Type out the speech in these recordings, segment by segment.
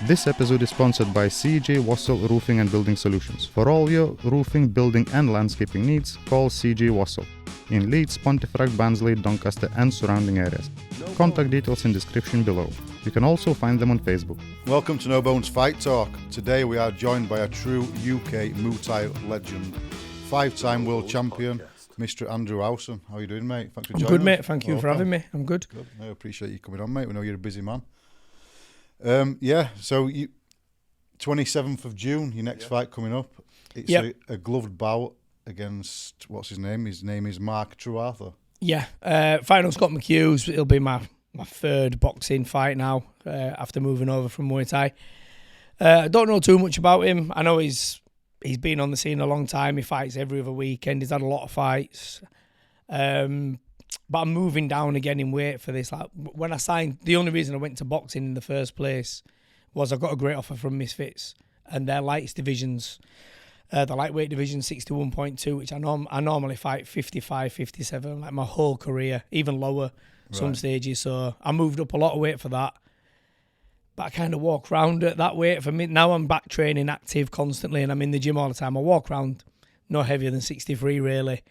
This episode is sponsored by CJ Wassell Roofing and Building Solutions. For all your roofing, building and landscaping needs, call CJ Wassell in Leeds, Pontefract, Barnsley, Doncaster and surrounding areas. Contact details in description below. You can also find them on Facebook. Welcome to No Bones Fight Talk. Today we are joined by a true UK Muay Thai legend, 5-time world champion, Mr. Andrew Howson. How are you doing, mate? Thanks for joining us. I'm good, mate. Thank you for having me. I'm good. I appreciate you coming on, mate. We know you're a busy man. So you 27th of June, your next fight coming up. It's a gloved bout against, what's his name? His name is Mark Truarther. Yeah, final Scott McHugh. It'll be my third boxing fight now after moving over from Muay Thai. I don't know too much about him. I know he's been on the scene a long time. He fights every other weekend. He's had a lot of fights. But I'm moving down again in weight for this. Like, when I signed, the only reason I went to boxing in the first place was I got a great offer from Misfits and their lights divisions, the lightweight division 61.2, which I normally fight 55, 57, like my whole career, even lower some stages. So I moved up a lot of weight for that. But I kind of walk around at that weight. For me, now I'm back training active constantly and I'm in the gym all the time. I walk around no heavier than 63 really.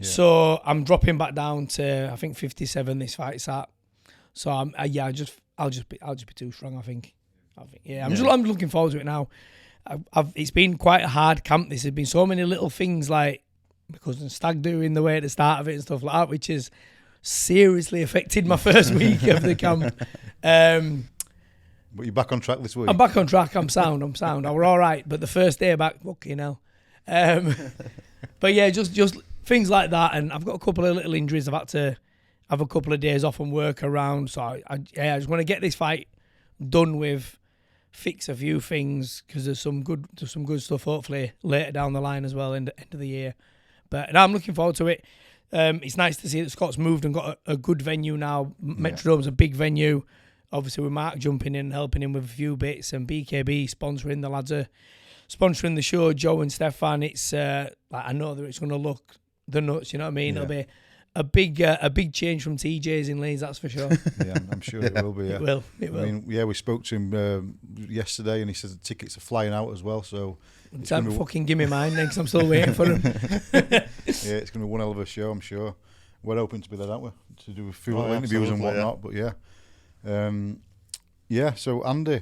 Yeah. So I'm dropping back down to I think 57. This fight's at. So I'll just be too strong. I think. I'm looking forward to it now. It's been quite a hard camp. There's been so many little things like my cousin Stag doing the way at the start of it and stuff like that, which has seriously affected my first week of the camp. But you're back on track this week. I'm back on track. I'm sound. I were all right, but the first day back, fucking hell. But yeah, just things like that, and I've got a couple of little injuries. I've had to have a couple of days off and work around. So I just want to get this fight done with, fix a few things because there's some good stuff hopefully later down the line as well in the end of the year. But I'm looking forward to it. It's nice to see that Scott's moved and got a good venue now. Metrodome's a big venue. Obviously with Mark jumping in and helping him with a few bits and BKB sponsoring, the lads are sponsoring the show, Joe and Stefan. It's I know that it's going to look the nuts, you know what I mean? Yeah. It'll be a big change from TJ's in Leeds, that's for sure. Yeah, I'm sure it will be. Yeah. It will. I mean, we spoke to him yesterday, and he says the tickets are flying out as well. So don't fucking give me mine then, because I'm still waiting for them. Yeah, it's going to be one hell of a show, I'm sure. We're hoping to be there, aren't we? To do a few little interviews and whatnot. Yeah. But yeah. So Andy,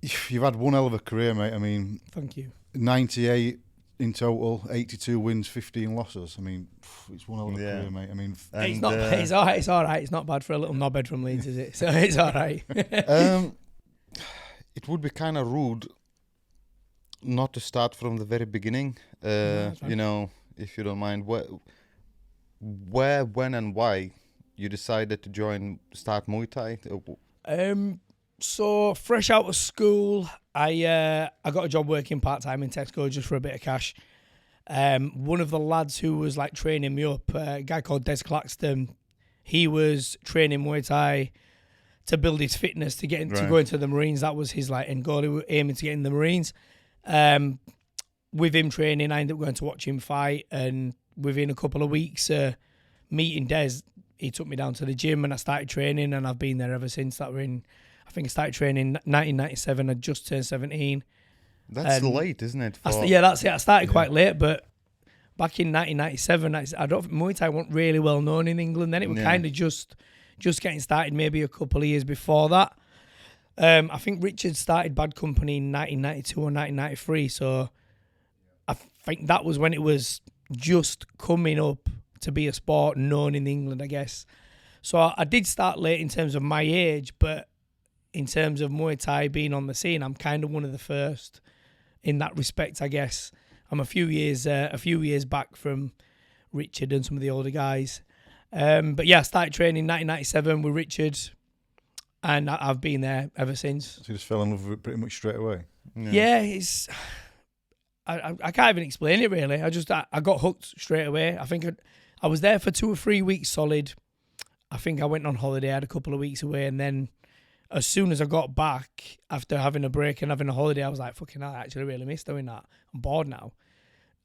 you've had one hell of a career, mate. I mean, thank you. 98 in total, 82 wins, 15 losses. I mean, it's one hell of a career, mate. I mean, it's all right. It's all right. It's not bad for a little knobhead from Leeds, is it? So it's all right. It would be kind of rude not to start from the very beginning. You know, if you don't mind, where, when, and why you decided to start Muay Thai? So fresh out of school, I got a job working part-time in Tesco just for a bit of cash. One of the lads who was like training me up, a guy called Des Claxton, he was training Muay Thai to build his fitness to go into the Marines. That was his like end goal. He was aiming to get in the Marines. With him training, I ended up going to watch him fight, and within a couple of weeks meeting Des, he took me down to the gym and I started training, and I've been there ever since. I think I started training in 1997. I just turned 17. That's late, isn't it? That's it. I started quite late, but back in 1997, I don't think Muay Thai wasn't really well known in England. Then it was kind of just getting started. Maybe a couple of years before that. I think Richard started Bad Company in 1992 or 1993. So I think that was when it was just coming up to be a sport known in England, I guess. So I did start late in terms of my age, but in terms of Muay Thai being on the scene, I'm kind of one of the first in that respect, I guess. I'm a few years back from Richard and some of the older guys. But yeah, I started training in 1997 with Richard, and I've been there ever since. So you just fell in love with it pretty much straight away? Yeah, it's... I can't even explain it really. I got hooked straight away. I think I was there for 2 or 3 weeks solid. I think I went on holiday, I had a couple of weeks away, and then as soon as I got back after having a break and having a holiday, I was like, fucking hell, I actually really miss doing that. I'm bored now.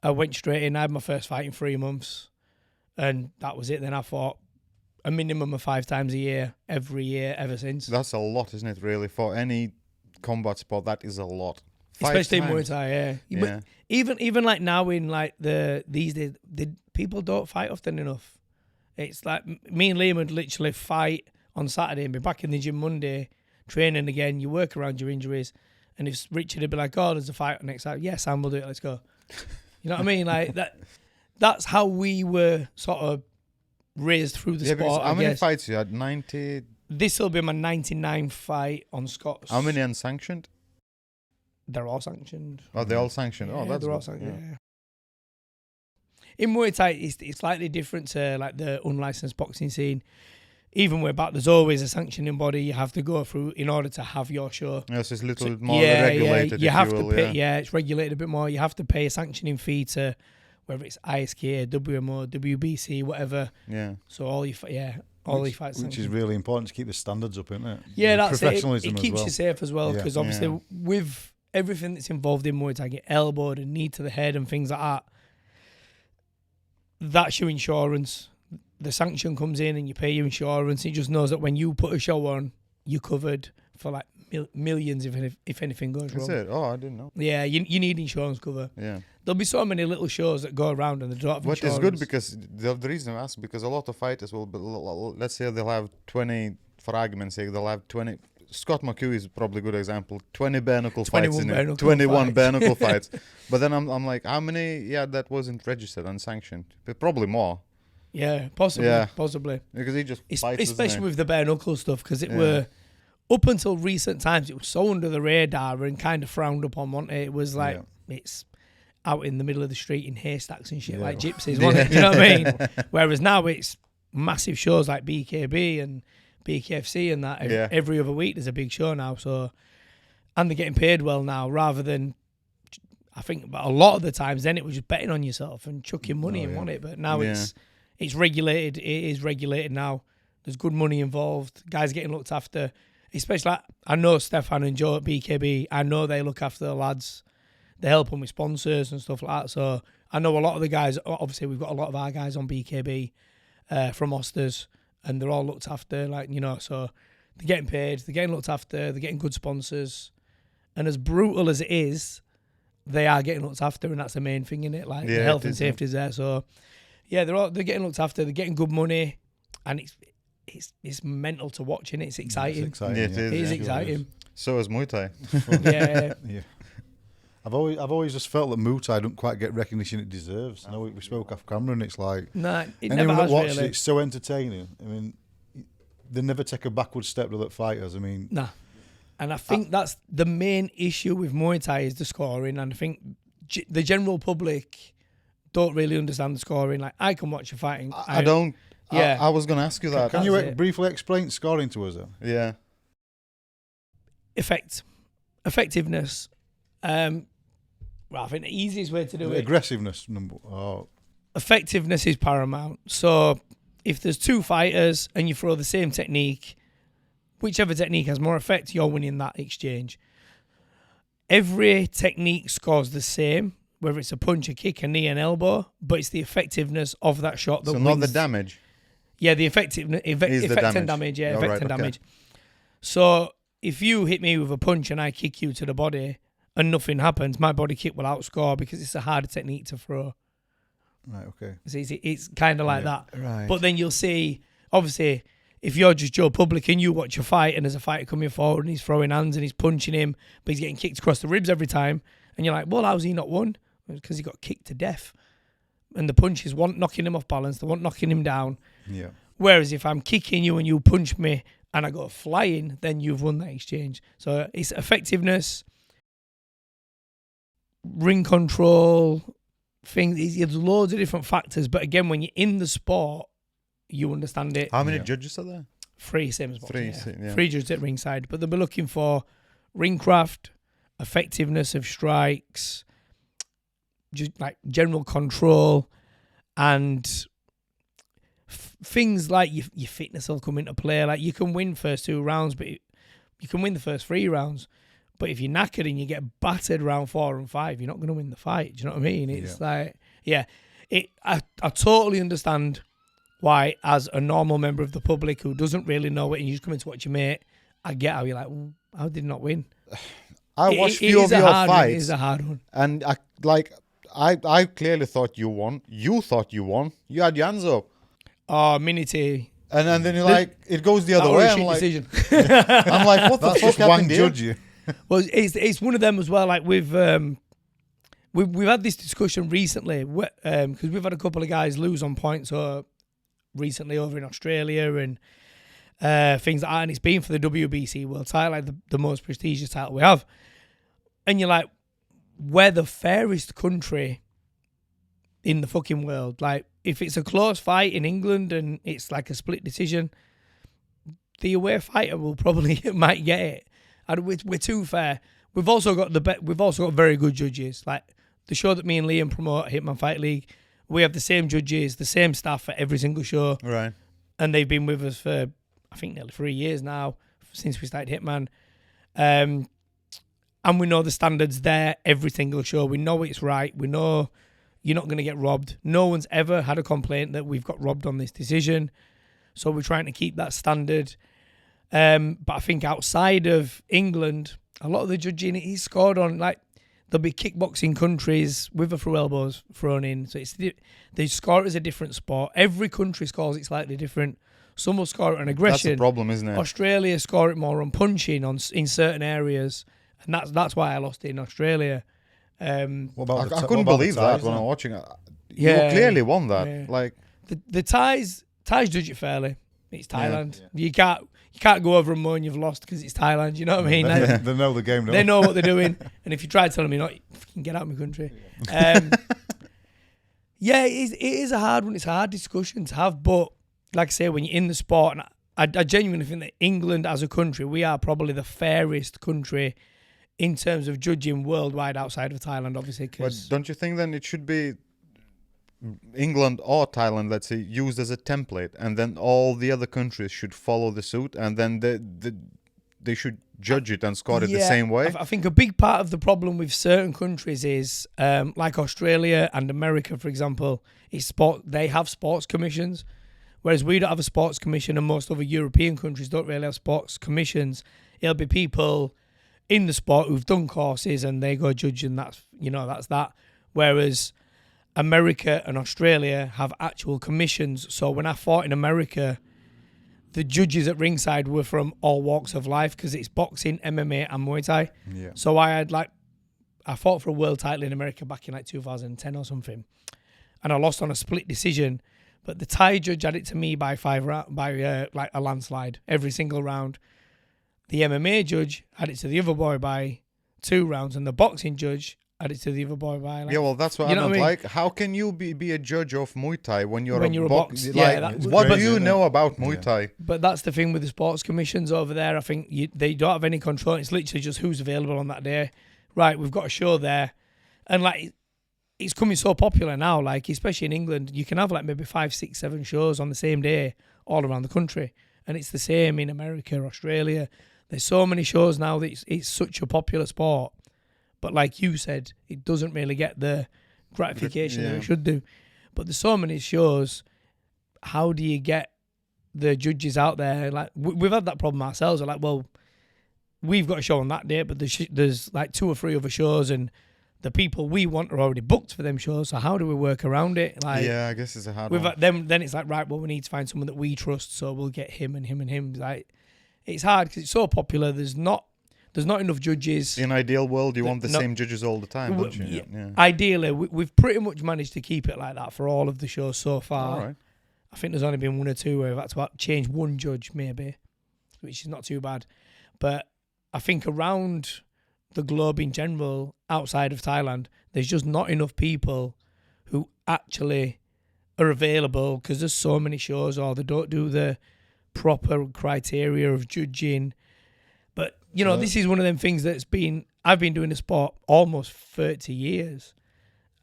I went straight in. I had my first fight in 3 months, and that was it. Then I fought a minimum of 5 times a year, every year, ever since. That's a lot, isn't it, really, for any combat sport, that is a lot. Especially in Muay Thai, yeah. But even like now in like these days, people don't fight often enough. It's like me and Liam would literally fight on Saturday and be back in the gym Monday, training again. You work around your injuries, and if Richard would be like, "Oh, there's a fight next Saturday," yeah, Sam will do it. Let's go. You know what I mean? Like that. That's how we were sort of raised through the sport. How many fights you had? 90. This will be my 99 fight on Scott's. How many unsanctioned? They're all sanctioned. Oh, they're all sanctioned. Yeah, oh, that's they're all sanctioned. Yeah. In Muay Thai, it's slightly different to like the unlicensed boxing scene. Even way back, there's always a sanctioning body you have to go through in order to have your show. Yes, it's a little bit more regulated. You have to pay. Yeah, it's regulated a bit more. You have to pay a sanctioning fee to whether it's ISK, WMO, WBC, whatever. Yeah. So all your fights, which is really important to keep the standards up, isn't it? Yeah, that's professionalism it. It keeps you safe as well because obviously with everything that's involved in Muay Thai, get elbowed and knee to the head and things like that. That's your insurance. The sanction comes in and you pay your insurance. It just knows that when you put a show on, you're covered for like millions if anything goes wrong. That's it. Oh, I didn't know. Yeah, you need insurance cover. Yeah. There'll be so many little shows that go around and they don't have insurance. What is good because the reason I ask, because a lot of fighters will be, let's say they'll have 20, for argument's sake, they'll have 20. Scott McHugh is probably a good example. 20 bare knuckle fights in it. 21 bare knuckle fights. But then I'm like, how many? Yeah, that wasn't registered, unsanctioned. But probably more. Yeah, possibly. Yeah. Possibly. Because he just fights, especially with the bare knuckle stuff, because it were up until recent times, it was so under the radar and kind of frowned upon, wasn't it? It was like it's out in the middle of the street in haystacks and shit like gypsies, wasn't it? You know what I mean? Whereas now it's massive shows like BKB and BKFC and that. Every other week there's a big show now. So, and they're getting paid well now rather than, I think a lot of the times then it was just betting on yourself and chucking money in, wasn't it? But now it's regulated. It is regulated now. There's good money involved. Guys getting looked after. Especially, like, I know Stefan and Joe at BKB. I know they look after the lads. They help them with sponsors and stuff like that. So I know a lot of the guys. Obviously, we've got a lot of our guys on BKB from Osters, and they're all looked after. Like, you know, so they're getting paid. They're getting looked after. They're getting good sponsors. And as brutal as it is, they are getting looked after, and that's the main thing in it. Like the health and safety is there. So yeah, they're getting looked after. They're getting good money, and it's mental to watch, and it's exciting. It's exciting. Yeah, it is exciting. So is Muay Thai. Yeah. I've always just felt that Muay Thai don't quite get recognition it deserves. I know we spoke off camera, and it's like anyone that watches really. It's so entertaining. I mean, they never take a backward step to the fighters. I mean, nah. And I think that's the main issue with Muay Thai is the scoring, and I think the general public don't really understand the scoring. Like, I can watch a fighting. I don't. Yeah, I was going to ask you that. Can you briefly explain scoring to us then? Yeah. Effectiveness. Well, I think the easiest way to do it. Aggressiveness. Effectiveness is paramount. So if there's two fighters and you throw the same technique, whichever technique has more effect, you're winning that exchange. Every technique scores the same, whether it's a punch, a kick, a knee, an elbow, but it's the effectiveness of that shot that wins. Not the damage. Yeah, the effect and damage. Yeah, effect and damage. So if you hit me with a punch and I kick you to the body and nothing happens, my body kick will outscore because it's a harder technique to throw. Right, okay. It's kind of like that. Right. But then you'll see, obviously, if you're just Joe Public and you watch a fight and there's a fighter coming forward and he's throwing hands and he's punching him, but he's getting kicked across the ribs every time, and you're like, well, how's he not won? Because he got kicked to death. And the punches weren't knocking him off balance, they weren't knocking him down. Yeah. Whereas if I'm kicking you and you punch me and I go flying, then you've won that exchange. So it's effectiveness, ring control, things. There's loads of different factors. But again, when you're in the sport, you understand it. How many judges are there? 3, same as boxing. 3, yeah. 3 judges at ringside. But they'll be looking for ring craft, effectiveness of strikes, just like general control, and things like your fitness will come into play. Like, you can win first 2 rounds, but you can win the first 3 rounds. But if you're knackered and you get battered round 4 and 5, you're not going to win the fight. Do you know what I mean? It's I totally understand why, as a normal member of the public who doesn't really know it and you just come in to watch your mate, I get how you're like, how did he not win? I watched few of your fights. It is a hard one. And I clearly thought you won. You thought you won. You had your hands up. Oh, Minity. And then you're like, it goes the other way. I'm like, decision. I'm like, what the That's fuck just one happened judge here? you. Well, it's one of them as well. Like we've had this discussion recently because we've had a couple of guys lose on points recently over in Australia and things like that, and it's been for the WBC World Title, like the most prestigious title we have. And you're like, we're the fairest country in the fucking world. Like, if it's a close fight in England and it's like a split decision, the away fighter will probably might get it. And we're too fair. We've also got very good judges. Like the show that me and Liam promote, Hitman Fight League, we have the same judges, the same staff for every single show. Right. And they've been with us for, I think, nearly 3 years now, since we started Hitman. And we know the standards there every single show. We know it's right. We know you're not going to get robbed. No one's ever had a complaint that we've got robbed on this decision. So we're trying to keep that standard. But I think outside of England, a lot of the judging is scored on, like, there'll be kickboxing countries with a through elbows thrown in. So they score it as a different sport. Every country scores it slightly different. Some will score it on aggression. That's the problem, isn't it? Australia score it more on punching in certain areas. And that's why I lost it in Australia. I couldn't believe that when I was watching it. You clearly won that. Yeah. Like the Thais judge it fairly. It's Thailand. Yeah. You can't go over and moan you've lost because it's Thailand. You know what I mean? They know the game. They know what they're doing. And if you try telling me not, you can get out of my country. Yeah, it is a hard one. It's a hard discussion to have. But like I say, when you're in the sport, and I genuinely think that England as a country, we are probably the fairest country in terms of judging worldwide outside of Thailand, obviously. But don't you think then it should be England or Thailand, let's say, used as a template, and then all the other countries should follow the suit, and then they should judge it and score it the same way? I think a big part of the problem with certain countries is, like Australia and America, for example, is they have sports commissions, whereas we don't have a sports commission, and most other European countries don't really have sports commissions. It'll be people in the sport who've done courses and they go judge, and that's that. Whereas America and Australia have actual commissions. So when I fought in America, the judges at ringside were from all walks of life because it's boxing, MMA and Muay Thai. Yeah. So I fought for a world title in America back in like 2010 or something, and I lost on a split decision. But the Thai judge had it to me by like a landslide every single round. The MMA judge had it to the other boy by 2 rounds, and the boxing judge had it to the other boy by that's what I don't like. How can you be a judge of Muay Thai when you're a boxer? What do you know about Muay Thai? But that's the thing with the sports commissions over there. I think they don't have any control. It's literally just who's available on that day. Right, we've got a show there, and like it's coming so popular now. Like especially in England, you can have like maybe 5, 6, 7 shows on the same day all around the country, and it's the same in America, Australia. There's so many shows now that it's such a popular sport. But like you said, it doesn't really get the gratification that it should do. But there's so many shows. How do you get the judges out there? Like we've had that problem ourselves. We're like, well, we've got a show on that day, but there's like 2 or 3 other shows, and the people we want are already booked for them shows. So how do we work around it? Like, yeah, I guess it's a hard one. Then it's like, right, well, we need to find someone that we trust, so we'll get him and him and him. Like, it's hard because it's so popular. There's not enough judges. In ideal world, you want the same judges all the time, don't you? Yeah. Ideally, we've pretty much managed to keep it like that for all of the shows so far. All right. I think there's only been 1 or 2 where we've had to change one judge, maybe, which is not too bad. But I think around the globe in general, outside of Thailand, there's just not enough people who actually are available because there's so many shows, or they don't do the proper criteria of judging. But this is one of them things I've been doing the sport almost 30 years,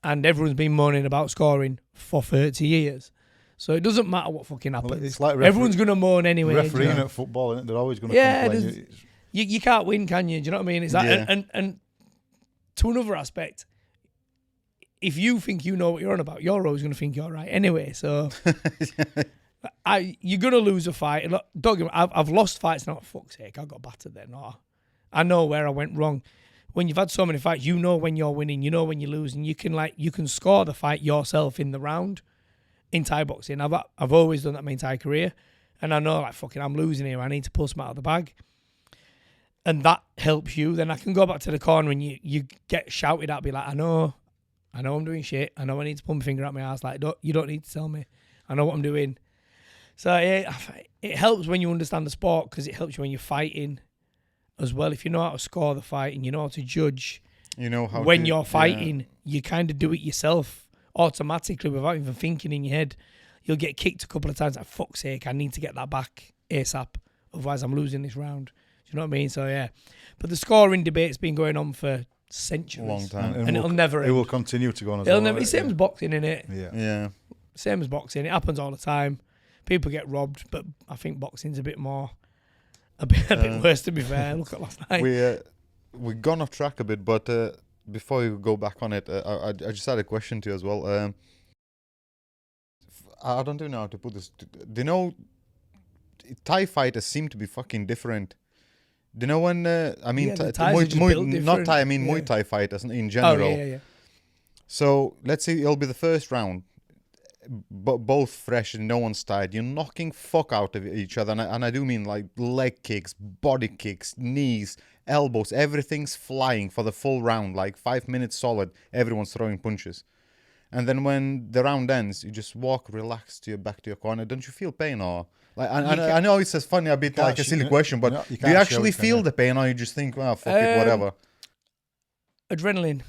and everyone's been moaning about scoring for 30 years. So it doesn't matter what fucking happens. Well, it's like everyone's going to moan anyway. Refereeing at football, isn't it? They're always going to complain. You can't win, can you? Do you know what I mean? It's like, and to another aspect, if you think you know what you're on about, you're always going to think you're right anyway. So You're gonna lose a fight. Look, don't get me, I've lost fights now. Fuck's sake, I got battered there. No, I know where I went wrong. When you've had so many fights, you know when you're winning, you know when you're losing. You can score the fight yourself in the round. In Thai boxing, I've always done that my entire career, and I know I'm losing here. I need to pull some out of the bag, and that helps you. Then I can go back to the corner and you get shouted at, be like, I know I'm doing shit. I know I need to put my finger at my ass. Like, you don't need to tell me. I know what I'm doing. So it helps when you understand the sport, because it helps you when you're fighting as well. If you know how to score the fight and you know how to judge, you know how when you're fighting, you kind of do it yourself automatically without even thinking in your head. You'll get kicked a couple of times. Like, fuck's sake, I need to get that back ASAP. Otherwise, I'm losing this round. Do you know what I mean? So yeah, but the scoring debate's been going on for centuries, long time, and it'll never. It will continue to go on. It'll never. It's same as boxing, innit? Yeah. Same as boxing. It happens all the time. People get robbed, but I think boxing's a bit worse, to be fair. Look at last night. We've gone off track a bit, but before you go back on it, I just had a question to you as well. I don't know how to put this. Do you know, Thai fighters seem to be fucking different. Do you know when, Muay Thai fighters in general. Oh, yeah. So let's say it'll be the first round. Both fresh and no one's tired. You're knocking fuck out of each other, and I do mean like leg kicks, body kicks, knees, elbows. Everything's flying for the full round, like 5 minutes solid. Everyone's throwing punches, and then when the round ends, you just walk relaxed back to your corner. Don't you feel pain, or like? I know it's a funny, a bit like a silly question, but do you actually feel the pain, or you just think, well, fuck it, whatever? Adrenaline,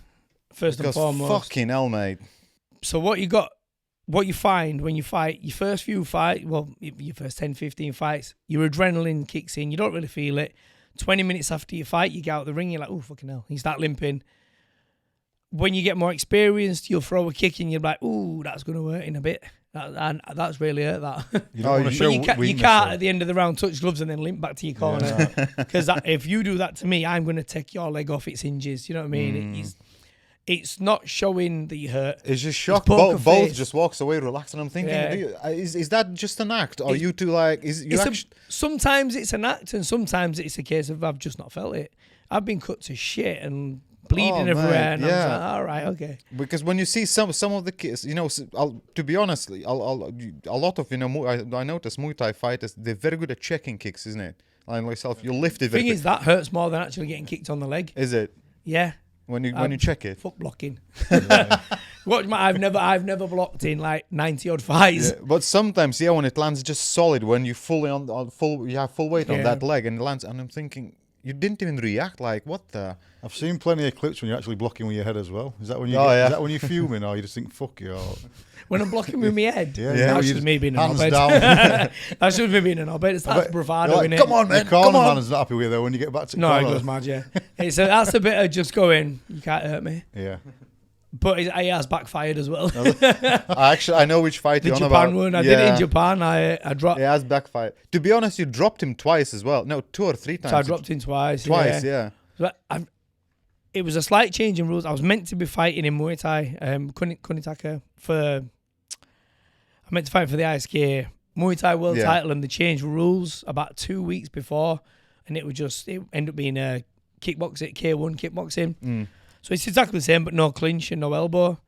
first and foremost. Fucking hell, mate. So what you find when you fight, your first few fights, your first 10, 15 fights, your adrenaline kicks in. You don't really feel it. 20 minutes after you fight, you get out the ring, you're like, oh, fucking hell. You start limping. When you get more experienced, you'll throw a kick and you're like, ooh, that's going to hurt in a bit. That's really hurt, that. You can't at the end of the round touch gloves and then limp back to your corner. Because if you do that to me, I'm going to take your leg off its hinges. You know what I mean? It's not showing that you hurt. It's just shock. Both just walks away relaxed, and I'm thinking, is that just an act? Or you two like? Sometimes it's an act, and sometimes it's a case of I've just not felt it. I've been cut to shit and bleeding everywhere, and I was like, all right, okay. Because when you see some of the kids, you know, to be honest, a lot of, you know, I notice Muay Thai fighters, they're very good at checking kicks, isn't it? Like myself, you lift it. The thing is, that hurts more than actually getting kicked on the leg. Is it? Yeah. When you check it, fuck blocking. I've never blocked in like 90 odd fights. Yeah, but sometimes, when it lands just solid, when you you have full weight on that leg and it lands, and I'm thinking, you didn't even react. Like, what the? I've seen plenty of clips when you're actually blocking with your head as well. Is that when you? Is that when you're fuming, or you just think fuck you? Or... When I'm blocking with my head, that's just me being an hands knobhead. down. That's just me being an knobhead. It's that bravado, like, innit? Come on, man. Your corner man's not happy with it when you get back to no, corner. he goes mad. Yeah, that's a bit of just going. You can't hurt me. Yeah. But it has backfired as well. I know which fight you're on about. The Japan one. I did it in Japan. I dropped. It has backfired. To be honest, you dropped him twice as well. No, 2 or 3 times. So I dropped him twice. Yeah. So it was a slight change in rules. I was meant to be fighting in Muay Thai, Kunitaka, I meant to fight for the ISK Muay Thai world title, and they changed rules about 2 weeks before, and it ended up being a kickboxing, K1 kickboxing. So it's exactly the same, but no clinch and no elbow,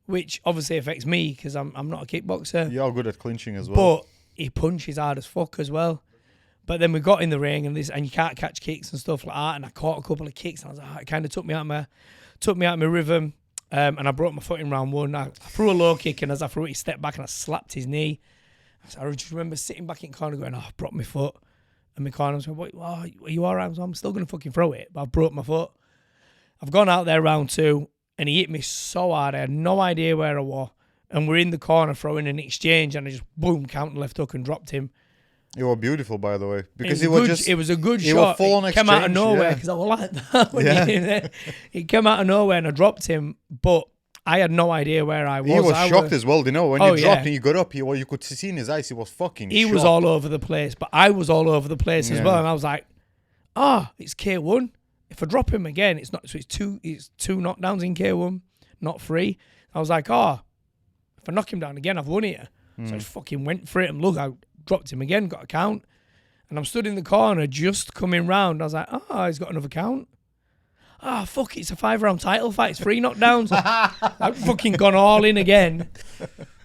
which obviously affects me because I'm not a kickboxer. You're good at clinching as well. But he punches hard as fuck as well. But then we got in the ring and you can't catch kicks and stuff like that. And I caught a couple of kicks and I was like, it kind of took me out of my rhythm. And I broke my foot in round 1. I threw a low kick, and as I threw it, he stepped back and I slapped his knee. So I just remember sitting back in the corner going, I broke my foot. And my corner was going, are you all right? I'm still going to fucking throw it, but I've broke my foot. I've gone out there round 2, and he hit me so hard. I had no idea where I was. And we're in the corner throwing an exchange, and I just, boom, counter left hook and dropped him. You were beautiful, by the way, because it was a good shot. It came out of nowhere because I was like that. It came out of nowhere and I dropped him, but I had no idea where I was. He was shocked as well, you know. When you dropped and you got up, you could see in his eyes, he was fucking shocked. He was all over the place, but I was all over the place as well. And I was like, it's K1. If I drop him again, it's not. So it's two knockdowns in K1, not 3. I was like, if I knock him down again, I've won it. So I just fucking went for it, and look, I dropped him again, got a count. And I'm stood in the corner just coming round. I was like, oh, he's got another count. Oh, fuck, it's a 5-round title fight. It's 3 knockdowns. I've fucking gone all in again.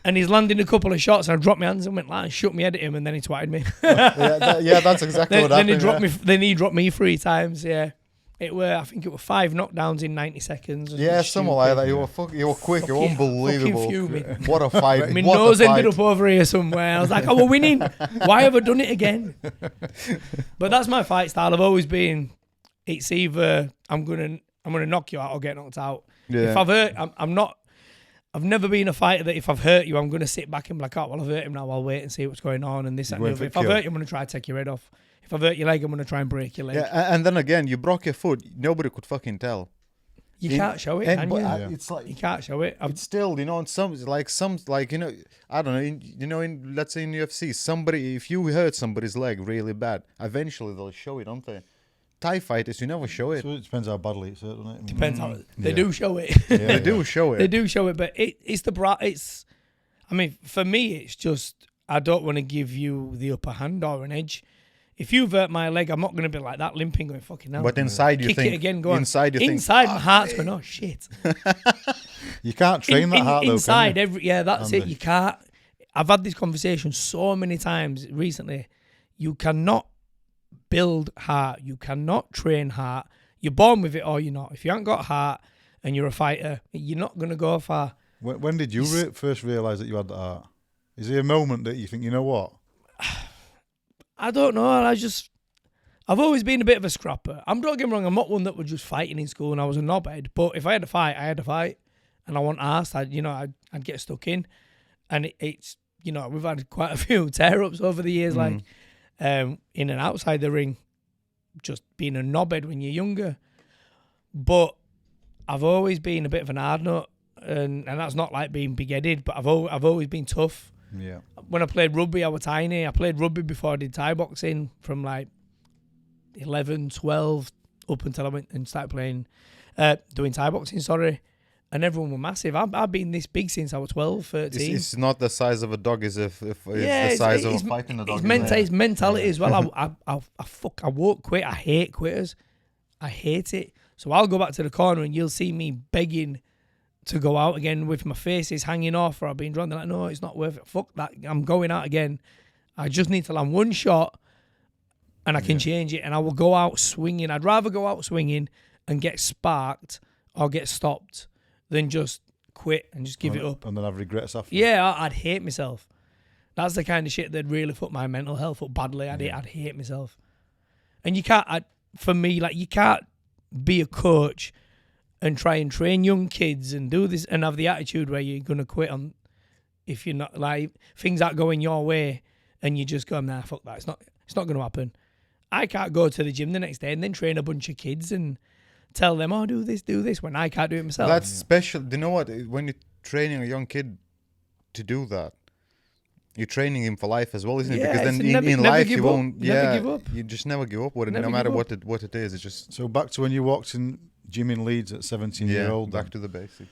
And he's landing a couple of shots, and I dropped my hands and went like, and shook my head at him, and then he twatted me. That's exactly what happened. Then he dropped me 3 times, yeah. I think it were 5 knockdowns in 90 seconds. Yeah, something like that. You were quick. You were unbelievable. What a fight. My nose ended up over here somewhere. I was like, we're winning. Why have I done it again? But that's my fight style. I've always been, it's either I'm gonna knock you out or get knocked out. Yeah. If I've hurt, I've never been a fighter that if I've hurt you, I'm going to sit back and be like, oh, well, I've hurt him now. I'll wait and see what's going on. And this and the other. If I've hurt you, I'm going to try to take your head off. If I've hurt your leg, I'm going to try and break your leg. Yeah, and then again, you broke your foot. Nobody could fucking tell. You can't show it, can you? It's like, you can't show it. It's still, you know, in some, you know, I don't know, let's say in UFC, somebody, if you hurt somebody's leg really bad, eventually they'll show it, don't they? Thai fighters, you never show it. So it depends how badly it's hurt, doesn't it? Depends how they do show it. They do show it. They do show it, but I mean, for me, it's just, I don't want to give you the upper hand or an edge. If you've hurt my leg, I'm not going to be like that, limping, going fucking hell. But inside you kick think, it again, go on. Inside you inside think, my heart's going, oh shit. You can't train that heart though, inside can you? That's it. You can't. I've had this conversation so many times recently. You cannot build heart. You cannot train heart. You're born with it or you're not. If you haven't got heart and you're a fighter, you're not going to go far. When did you first realise that you had that heart? Is there a moment that you think, you know what? I don't know. I've always been a bit of a scrapper. Don't get me wrong, I'm not one that was just fighting in school and I was a knobhead. But if I had a fight, I had a fight. And I wasn't asked. I'd get stuck in. And it's, you know, we've had quite a few tear-ups over the years, like in and outside the ring, just being a knobhead when you're younger. But I've always been a bit of an hard nut. And that's not like being big-headed, but I've always been tough. Yeah. When I played rugby, I was tiny. I played rugby before I did Thai boxing from like 11, 12 up until I went and started playing, doing Thai boxing, and everyone were massive. I've been this big since I was 12, 13. It's not the size of a dog, it's the size of a fighting a dog. It's mentality as well. I won't quit. I hate quitters. I hate it. So I'll go back to the corner and you'll see me begging to go out again with my faces hanging off or I've been drawn. They're like, no, it's not worth it. Fuck that. I'm going out again. I just need to land one shot and I can change it and I will go out swinging. I'd rather go out swinging and get sparked or get stopped than just quit and just give it up. And then have regrets after. Yeah, I'd hate myself. That's the kind of shit that really fucked my mental health up badly. I'd hate myself. And you can't, for me, like you can't be a coach and try and train young kids and do this and have the attitude where you're going to quit on if you're not, like, things aren't going your way and you just go, nah, fuck that. It's not going to happen. I can't go to the gym the next day and then train a bunch of kids and tell them, oh, do this when I can't do it myself. That's special. Do you know what? When you're training a young kid to do that, you're training him for life as well, isn't it? Because then in life you won't, give up. You just never give up. No matter what it is, it's just. So back to when you walked in gym in Leeds at 17-year-old. Back to the basic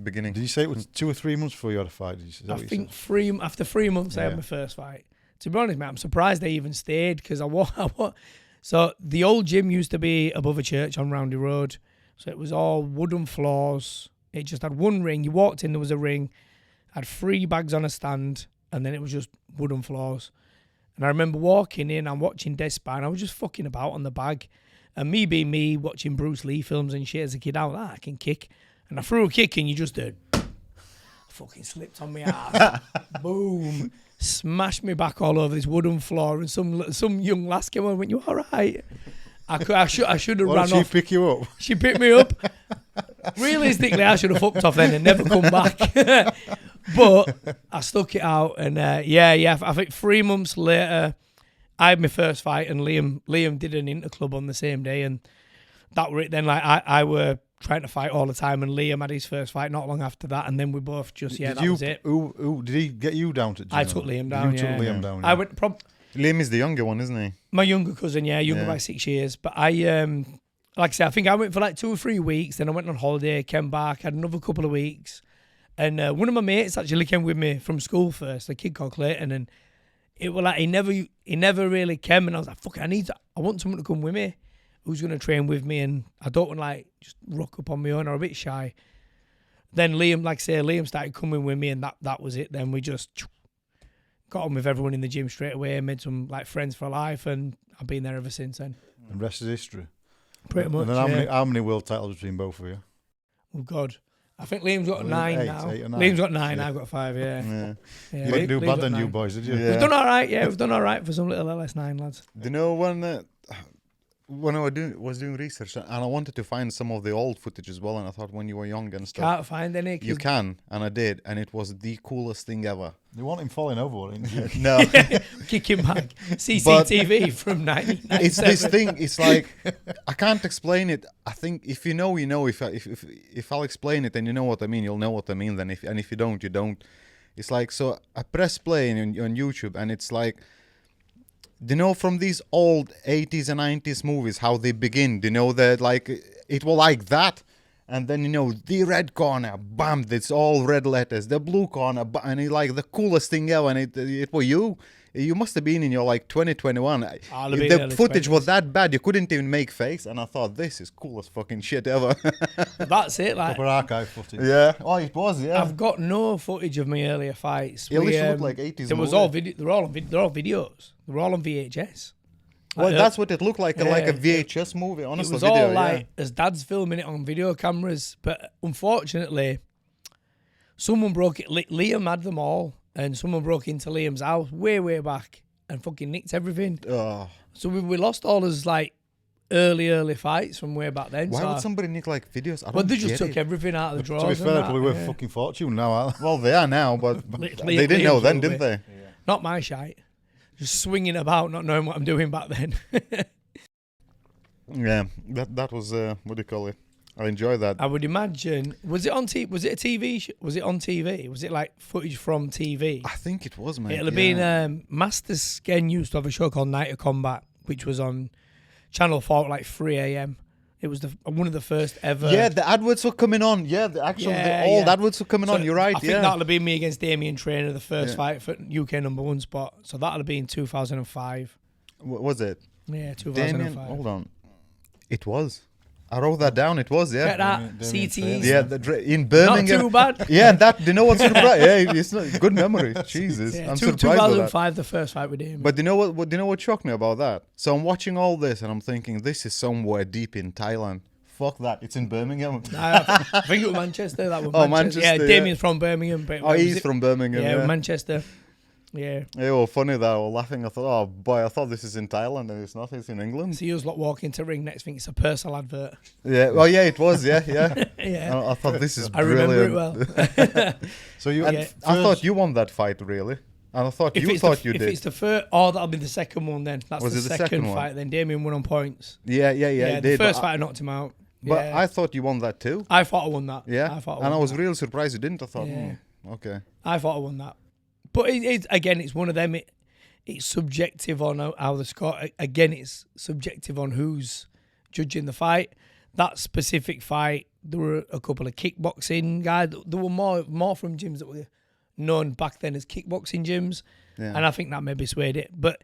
beginning. Did you say it was 2 or 3 months before you had a fight? I think after 3 months I had my first fight. To be honest, mate, I'm surprised they even stayed because So the old gym used to be above a church on Roundy Road. So it was all wooden floors. It just had one ring. You walked in, there was a ring. Had 3 bags on a stand, and then it was just wooden floors. And I remember walking in and watching Death Spine. I was just fucking about on the bag. And me being me, watching Bruce Lee films and shit as a kid, I can kick. And I threw a kick and you just did. Fucking slipped on my ass. Boom. Smashed me back all over this wooden floor. And some young lass came on and went, you all right? I should have ran off. Did she pick you up? She picked me up. Realistically, I should have fucked off then and never come back. But I stuck it out. And I think 3 months later, I had my first fight, and Liam did an interclub on the same day, and that were it. Then, like I were trying to fight all the time, and Liam had his first fight not long after that, and then we both just that was it. Who did he get you down to? I took Liam down. You took Liam down. Yeah. I went. Liam is the younger one, isn't he? My younger cousin, younger by 6 years. But I, like I said, I think I went for like 2 or 3 weeks. Then I went on holiday, came back, had another couple of weeks, And one of my mates actually came with me from school first, a kid called Clayton, and it was like he never really came, and I was like, fuck, I want someone to come with me who's going to train with me, and I don't want to like just rock up on my own or a bit shy. Then Liam started coming with me, and that was it. Then we just got on with everyone in the gym straight away, made some like friends for life, and I've been there ever since then. And rest is history. Pretty much. And then how many world titles between both of you? Oh God, I think Liam's got 9 now. 8 or 9. Liam's got 9. I've got 5. Yeah. You didn't do bad than you boys, did you? We've done all right. Yeah, we've done all right for some little LS9 lads. Do you know when I was doing research and I wanted to find some of the old footage as well, and I thought when you were young and stuff. Can't find any. You can, and I did, and it was the coolest thing ever. You want him falling over, didn't you? No. Kick him back. CCTV from 1997. It's this thing. It's like I can't explain it. I think if you know, you know. If I'll explain it and you know what I mean, you'll know what I mean. Then if you don't, you don't. It's like, so I press play on YouTube, and it's like, do you know from these old 80s and 90s movies how they begin? Do you know that like it was like that? And then, you know, the red corner, bam, it's all red letters. The blue corner, and it's like the coolest thing ever. And it was you. You must have been in your like 2021. The footage was that bad, you couldn't even make face. And I thought, this is coolest fucking shit ever. That's it. Like proper archive footage. Yeah. Oh, it was, yeah. I've got no footage of my earlier fights. It looked like 80s There was movie. all video. They're all videos. They're all on VHS. Well, that's what it looked like a VHS movie, honestly. It was all like as dad's filming it on video cameras, but unfortunately, someone broke it. Liam had them all, and someone broke into Liam's house way back and fucking nicked everything. Oh. So we lost all his like early fights from way back then. Why would somebody nick like videos? Well, they just took everything out of the drawers. To be fair, they're probably worth fucking fortune now, aren't they? Well, they are now, but they didn't know then, didn't they? Yeah. Not my shite. Just swinging about, not knowing what I'm doing back then. Yeah, that was what do you call it? I enjoy that. I would imagine. Was it on TV? Was it a TV? Was it on TV? Was it like footage from TV? I think it was, mate. It'll have been. Master Sken used to have a show called Night of Combat, which was on Channel 4 at like 3 a.m. It was one of the first ever. Yeah, the adverts were coming on. Yeah, the old adverts were coming on. You're right. I think that'll have been me against Damien Trainer, the first fight for UK #1 spot. So that'll have been 2005. Was it? Yeah, 2005. Damien, hold on. It was. I wrote that down. It was, yeah. Get that. CT. Yeah, in Birmingham. Not too bad. Yeah, that. Do you know what's surprised? Yeah, it's not good memory. Jesus, yeah, I'm surprised. 2005, the first fight with him. But do you know what? Do you know what shocked me about that? So I'm watching all this and I'm thinking, this is somewhere deep in Thailand. Fuck that! It's in Birmingham. I think it was Manchester. That was Oh, Manchester. Yeah, Damien's from Birmingham. But he's from Birmingham. Yeah, Manchester. Yeah. It was funny that I was laughing. I thought, oh boy, I thought this is in Thailand, and it's not. It's in England. So you was like walking to ring next thing. It's a personal advert. Yeah. Well, yeah, it was. Yeah. Yeah. I thought this is I brilliant. remember it well. So you. I thought you won that fight, really. And I thought you did. If it's the first, that'll be the second one then. That's Was the it the second second fight. one? Then Damien won on points. Yeah. The did, first fight I knocked him out. But Yeah. I thought you won that too. I thought I won that. Yeah. I was really surprised you didn't. I thought, Yeah. okay. I thought I won that. But it's one of them. It's subjective on how the score. Again, it's subjective on who's judging the fight. That specific fight, there were a couple of kickboxing guys. There were more from gyms that were known back then as kickboxing gyms, and I think that maybe swayed it. But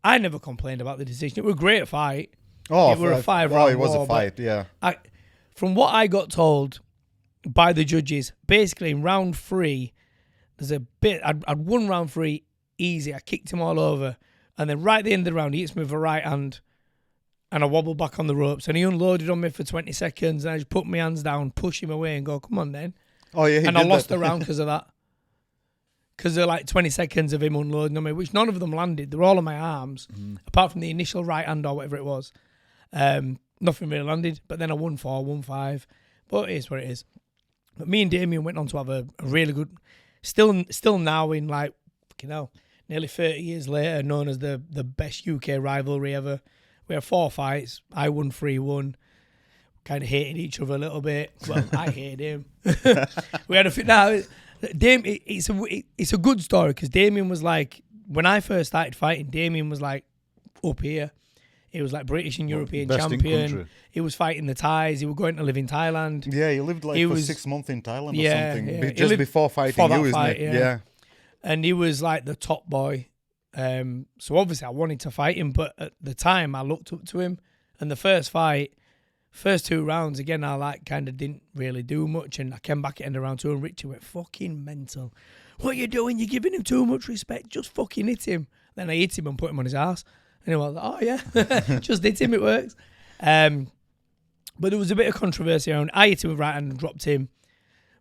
I never complained about the decision. It was a great fight. Oh, it was a 5-round it was war, a fight. Yeah. From what I got told by the judges, basically in round 3, there's a bit. I'd won round 3 easy. I kicked him all over, and then right at the end of the round, he hits me with a right hand, and I wobbled back on the ropes, and he unloaded on me for 20 seconds, and I just put my hands down, push him away, and go, "Come on, then." Oh yeah. And I lost the round because of that. Because they're like 20 seconds of him unloading on me, which none of them landed. They're all on my arms, apart from the initial right hand or whatever it was. Nothing really landed, but then I won 4, won 5. But it is what it is. But me and Damien went on to have a really good, still now in like, nearly 30 years later, known as the best UK rivalry ever. We had 4 fights. I won 3-1. Kind of hated each other a little bit. Well, I hated him. We had it's a good story because Damien was like, when I first started fighting, Damien was like up here. He was like British and European best in champion. country. He was fighting the Thais. He was going to live in Thailand. Yeah, he lived like He for was- 6 months in Thailand Yeah, or something. yeah. He Just lived before fighting for that you, isn't fight, it? yeah. And he was like the top boy. So obviously I wanted to fight him, but at the time I looked up to him. And the first fight, first 2 rounds, again, I like kind of didn't really do much. And I came back at end of round 2 and Richie went fucking mental. What are you doing? You're giving him too much respect. Just fucking hit him. Then I hit him and put him on his ass. And he was like, oh yeah, just hit him, it works. But there was a bit of controversy around. I hit him with right hand and dropped him,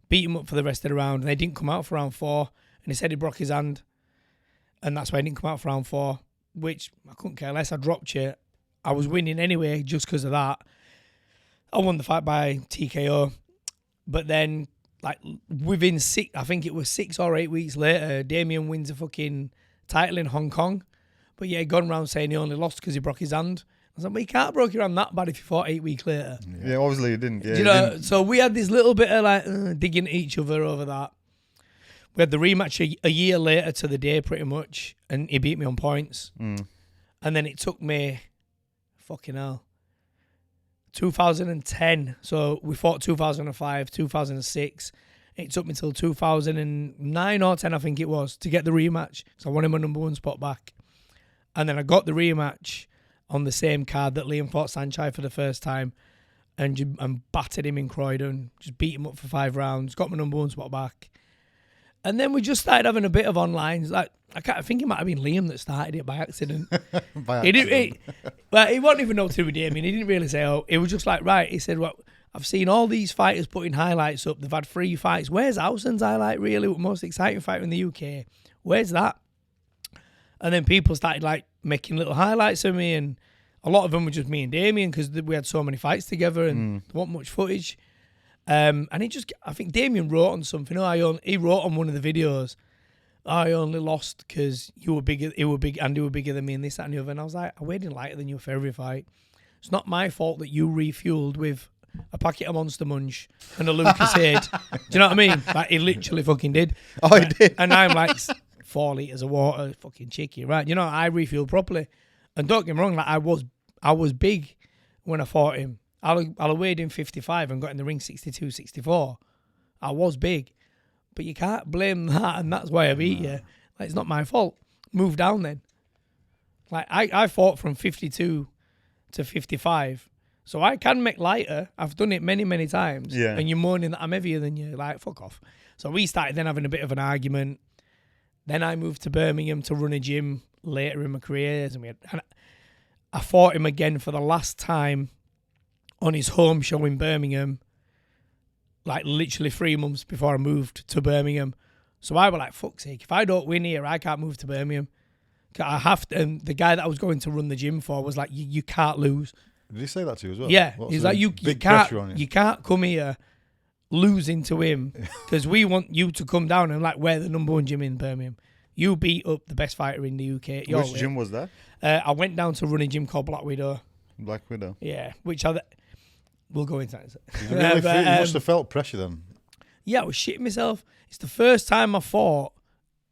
beat him up for the rest of the round, and they didn't come out for round 4. And he said he broke his hand, and that's why he didn't come out for round 4, which I couldn't care less. I dropped you. I was winning anyway just because of that. I won the fight by TKO, but then like within 6, I think it was 6 or 8 weeks later, Damien wins a fucking title in Hong Kong. But yeah, gone round saying he only lost because he broke his hand. I was like, well, you can't broke your hand that bad if you fought 8 weeks later. Yeah, obviously he didn't. Yeah, Do you know? So we had this little bit of like digging at each other over that. We had the rematch a year later to the day, pretty much, and he beat me on points. And then it took me, fucking hell, 2010. So we fought 2005, 2006. It took me till 2009 or 10, I think it was, to get the rematch. So I wanted my number 1 spot back. And then I got the rematch on the same card that Liam fought Sanchez for the first time and battered him in Croydon, just beat him up for 5 rounds, got my number 1 spot back. And then we just started having a bit of online. Like, I think it might have been Liam that started it by accident. But he wasn't even know to do with Damien. He didn't really say, oh, it was just like, right. He said, well, I've seen all these fighters putting highlights up. They've had 3 fights. Where's Howson's highlight, really? Most exciting fighter in the UK. Where's that? And then people started like making little highlights of me, and a lot of them were just me and Damien because we had so many fights together and there wasn't much footage. And I think Damien wrote on something. He wrote on one of the videos, I only lost because you were bigger, and you were bigger than me, and this, that, and the other. And I was like, I weighed in lighter than you for every fight. It's not my fault that you refueled with a packet of Monster Munch and a Lucasade. Do you know what I mean? Like, he literally fucking did. Oh, he did. And I'm like 4 litres of water, fucking chicky, right? You know, I refueled properly. And don't get me wrong, like I was big when I fought him. I weighed in 55 and got in the ring 62, 64. I was big. But you can't blame that, and that's why I beat you. Like, it's not my fault. Move down then. Like, I fought from 52 to 55. So I can make lighter. I've done it many, many times. Yeah. And you're moaning that I'm heavier than you. Like, fuck off. So we started then having a bit of an argument. Then I moved to Birmingham to run a gym later in my career. And I fought him again for the last time on his home show in Birmingham, like literally 3 months before I moved to Birmingham. So I was like, fuck's sake, if I don't win here, I can't move to Birmingham. I have to. And the guy that I was going to run the gym for was like, you can't lose. Did he say that to you as well? Yeah. What's He's the like, you big can't, pressure on you? you can't come here losing to him because we want you to come down and like we're the number 1 gym in Birmingham. You beat up the best fighter in the UK. Which gym was that? I went down to run a gym called Black Widow. Black Widow. Yeah, which we'll go into that. You must have felt pressure then. Yeah, I was shitting myself. It's the first time I fought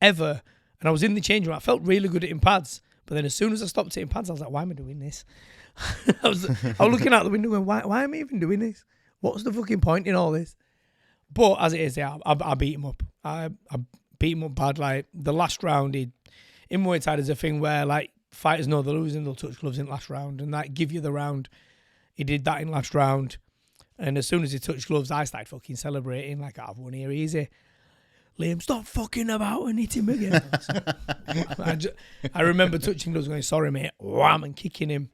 ever, and I was in the change room. I felt really good at hitting pads, but then as soon as I stopped hitting pads, I was like, why am I doing this? I was looking out the window going, why am I even doing this? What's the fucking point in all this? But as it is, yeah, I beat him up. I beat him up bad. Like, the last round, in Muay Thai, there's a thing where, like, fighters know they're losing, they'll touch gloves in the last round, and that give you the round. He did that in last round. And as soon as he touched gloves, I started fucking celebrating like I've won here easy. Liam, stop fucking about and hit him again. I remember touching gloves going, sorry, mate, wham, and kicking him.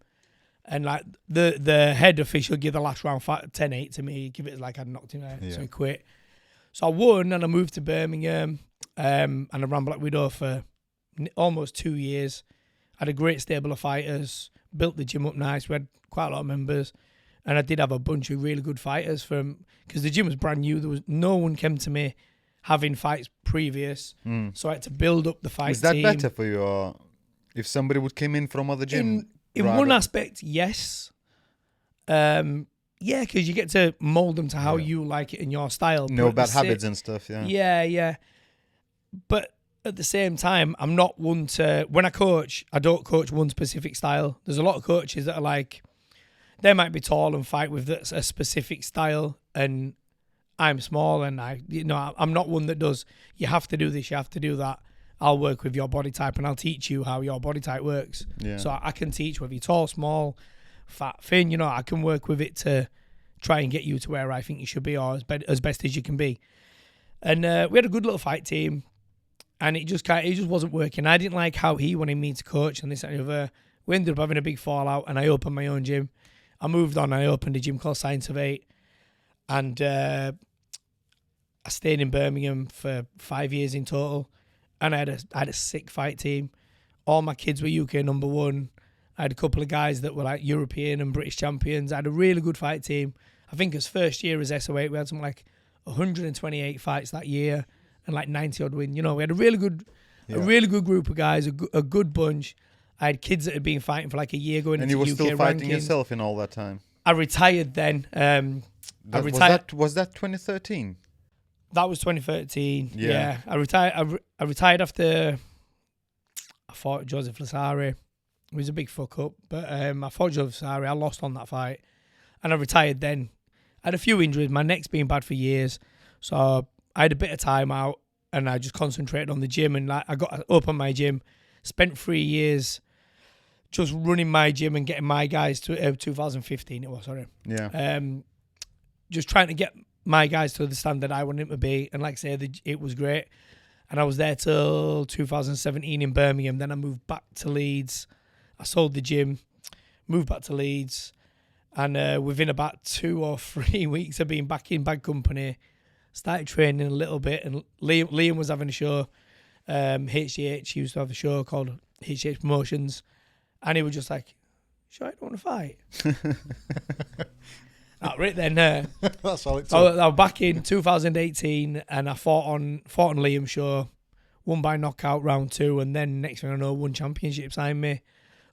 And like the head official give the last round 10-8 to me, give it like I'd knocked him out, so he quit. So I won and I moved to Birmingham and I ran Black Widow for almost 2 years. Had a great stable of fighters, built the gym up nice, we had quite a lot of members. And I did have a bunch of really good fighters because the gym was brand new. There was no one came to me having fights previous. So I had to build up the fight team. Is that better for you, or if somebody would come in from other gym? In one aspect, yes. Yeah, because you get to mold them to how you like it in your style. No bad habits and stuff, yeah. Yeah. But at the same time, I'm not one to, when I coach, I don't coach one specific style. There's a lot of coaches that are like, they might be tall and fight with a specific style, and I'm small, and I'm not one that does, you have to do this, you have to do that. I'll work with your body type and I'll teach you how your body type works. Yeah. So I can teach whether you're tall, small, fat, thin, I can work with it to try and get you to where I think you should be, or as best as you can be. And we had a good little fight team, and it just wasn't working. I didn't like how he wanted me to coach and this and the other. We ended up having a big fallout, and I opened my own gym. I moved on. I opened a gym called Science of 8, and I stayed in Birmingham for 5 years in total. And I had a sick fight team. All my kids were UK number one. I had a couple of guys that were like European and British champions. I had a really good fight team. I think as first year as SO8, we had something like 128 fights that year and like 90 odd win. We had a really good group of guys, a good bunch. I had kids that had been fighting for like a year going into UK rankings. And you were still fighting yourself in all that time? I retired then. Was that 2013? That was 2013. Yeah. I retired after I fought Joseph Lasari. It was a big fuck up, but I fought Joseph Lasari. I lost on that fight, and I retired then. I had a few injuries. My neck's been bad for years, so I had a bit of time out, and I just concentrated on the gym. And I got opened my gym, spent 3 years just running my gym and getting my guys to 2015. It was Yeah. Just trying to get my guys to the standard I wanted them to be, and like I say, it was great. And I was there till 2017 in Birmingham. Then I moved back to Leeds. I sold the gym, moved back to Leeds, and within about 2 or 3 weeks of being back in bad company, started training a little bit. And Liam was having a show, HGH. He used to have a show called HGH Promotions, and he was just like, "Sure, I don't want to fight." Right then, that's all it took. I was back in 2018, and I fought on Liam's show, won by knockout round 2, and then next thing I know, won championship, signed me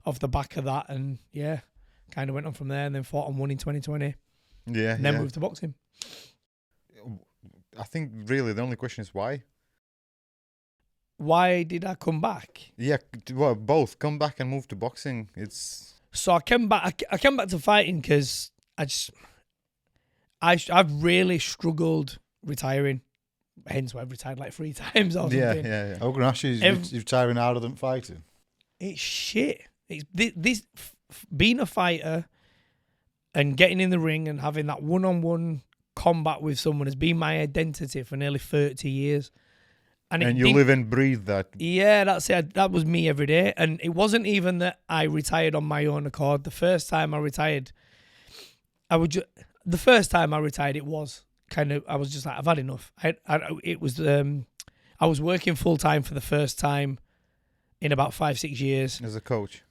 off the back of that, and yeah, kind of went on from there, and then fought and won in 2020. Yeah, and then moved to boxing. I think really the only question is why. Why did I come back? Yeah, well, both come back and move to boxing. So I came back. I came back to fighting because I've really struggled retiring. Hence why I've retired like 3 times or something. Yeah. I was going to ask you, is retiring harder than fighting? It's shit. It's this being a fighter and getting in the ring and having that one-on-one combat with someone has been my identity for nearly 30 years. And you live and breathe that. Yeah, that's it. That was me every day. And it wasn't even that I retired on my own accord. The first time I retired, it was kind of, I was just like, I've had enough. I was working full time for the first time in about 5-6 years. As a coach?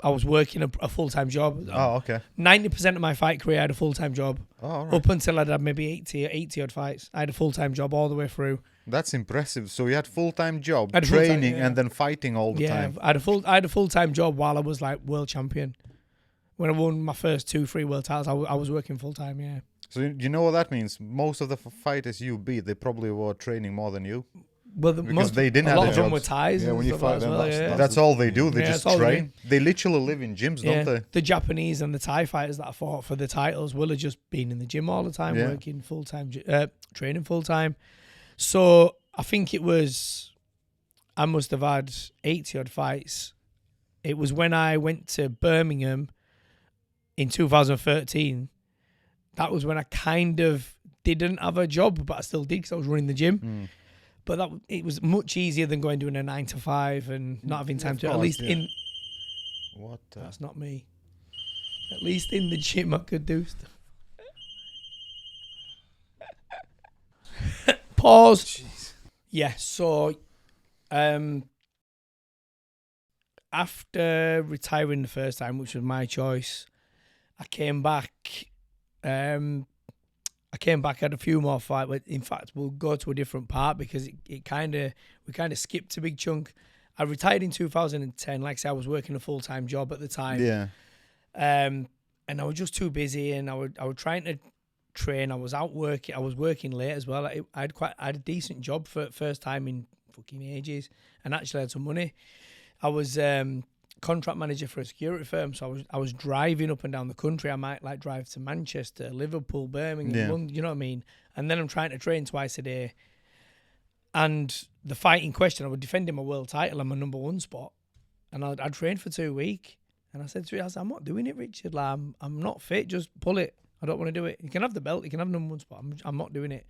I was working a full-time job. Oh, okay. 90% of my fight career, I had a full-time job. Oh, all right. Up until I'd had maybe 80 odd fights. I had a full-time job all the way through. That's impressive. So you had full-time job, Had a training, full-time, yeah. and then fighting all the time. I had a full-time job while I was like world champion. When I won my first 2-3 world titles, I was working full-time, yeah. So you know what that means? Most of the fighters you beat, they probably were training more than you. Well, because they didn't a have lot the of them jobs. were ties. Yeah, when you fight them, that's all they do. They just that's all they train. They literally live in gyms, don't they? The Japanese and the Thai fighters that I fought for the titles will have just been in the gym all the time, working full-time, training full-time. So I think I must have had 80 odd fights. It was when I went to Birmingham in 2013. That was when I kind of didn't have a job, but I still did because I was running the gym. But it was much easier than doing a 9 to 5 and not having time to. At least in. What? That's not me. At least in the gym, I could do stuff. Pause. Jeez. Yeah. So, after retiring the first time, which was my choice, I came back. Had a few more fights. But in fact, we'll go to a different part because we kind of skipped a big chunk. I retired in 2010. Like I said, I was working a full-time job at the time. Yeah. And I was just too busy, and I was trying to train. I was out working. I was working late as well. I had a decent job for first time in fucking ages, and actually had some money. I was contract manager for a security firm, so I was driving up and down the country. I might like drive to Manchester, Liverpool, Birmingham, London, you know what I mean? And then I'm trying to train twice a day. And the fight in question, I was defending my world title and my number 1 spot. And I'd trained for 2 weeks. And I said to him, I'm not doing it, Richard. Like, I'm not fit. Just pull it. I don't want to do it. You can have the belt. You can have number 1 spot. I'm not doing it.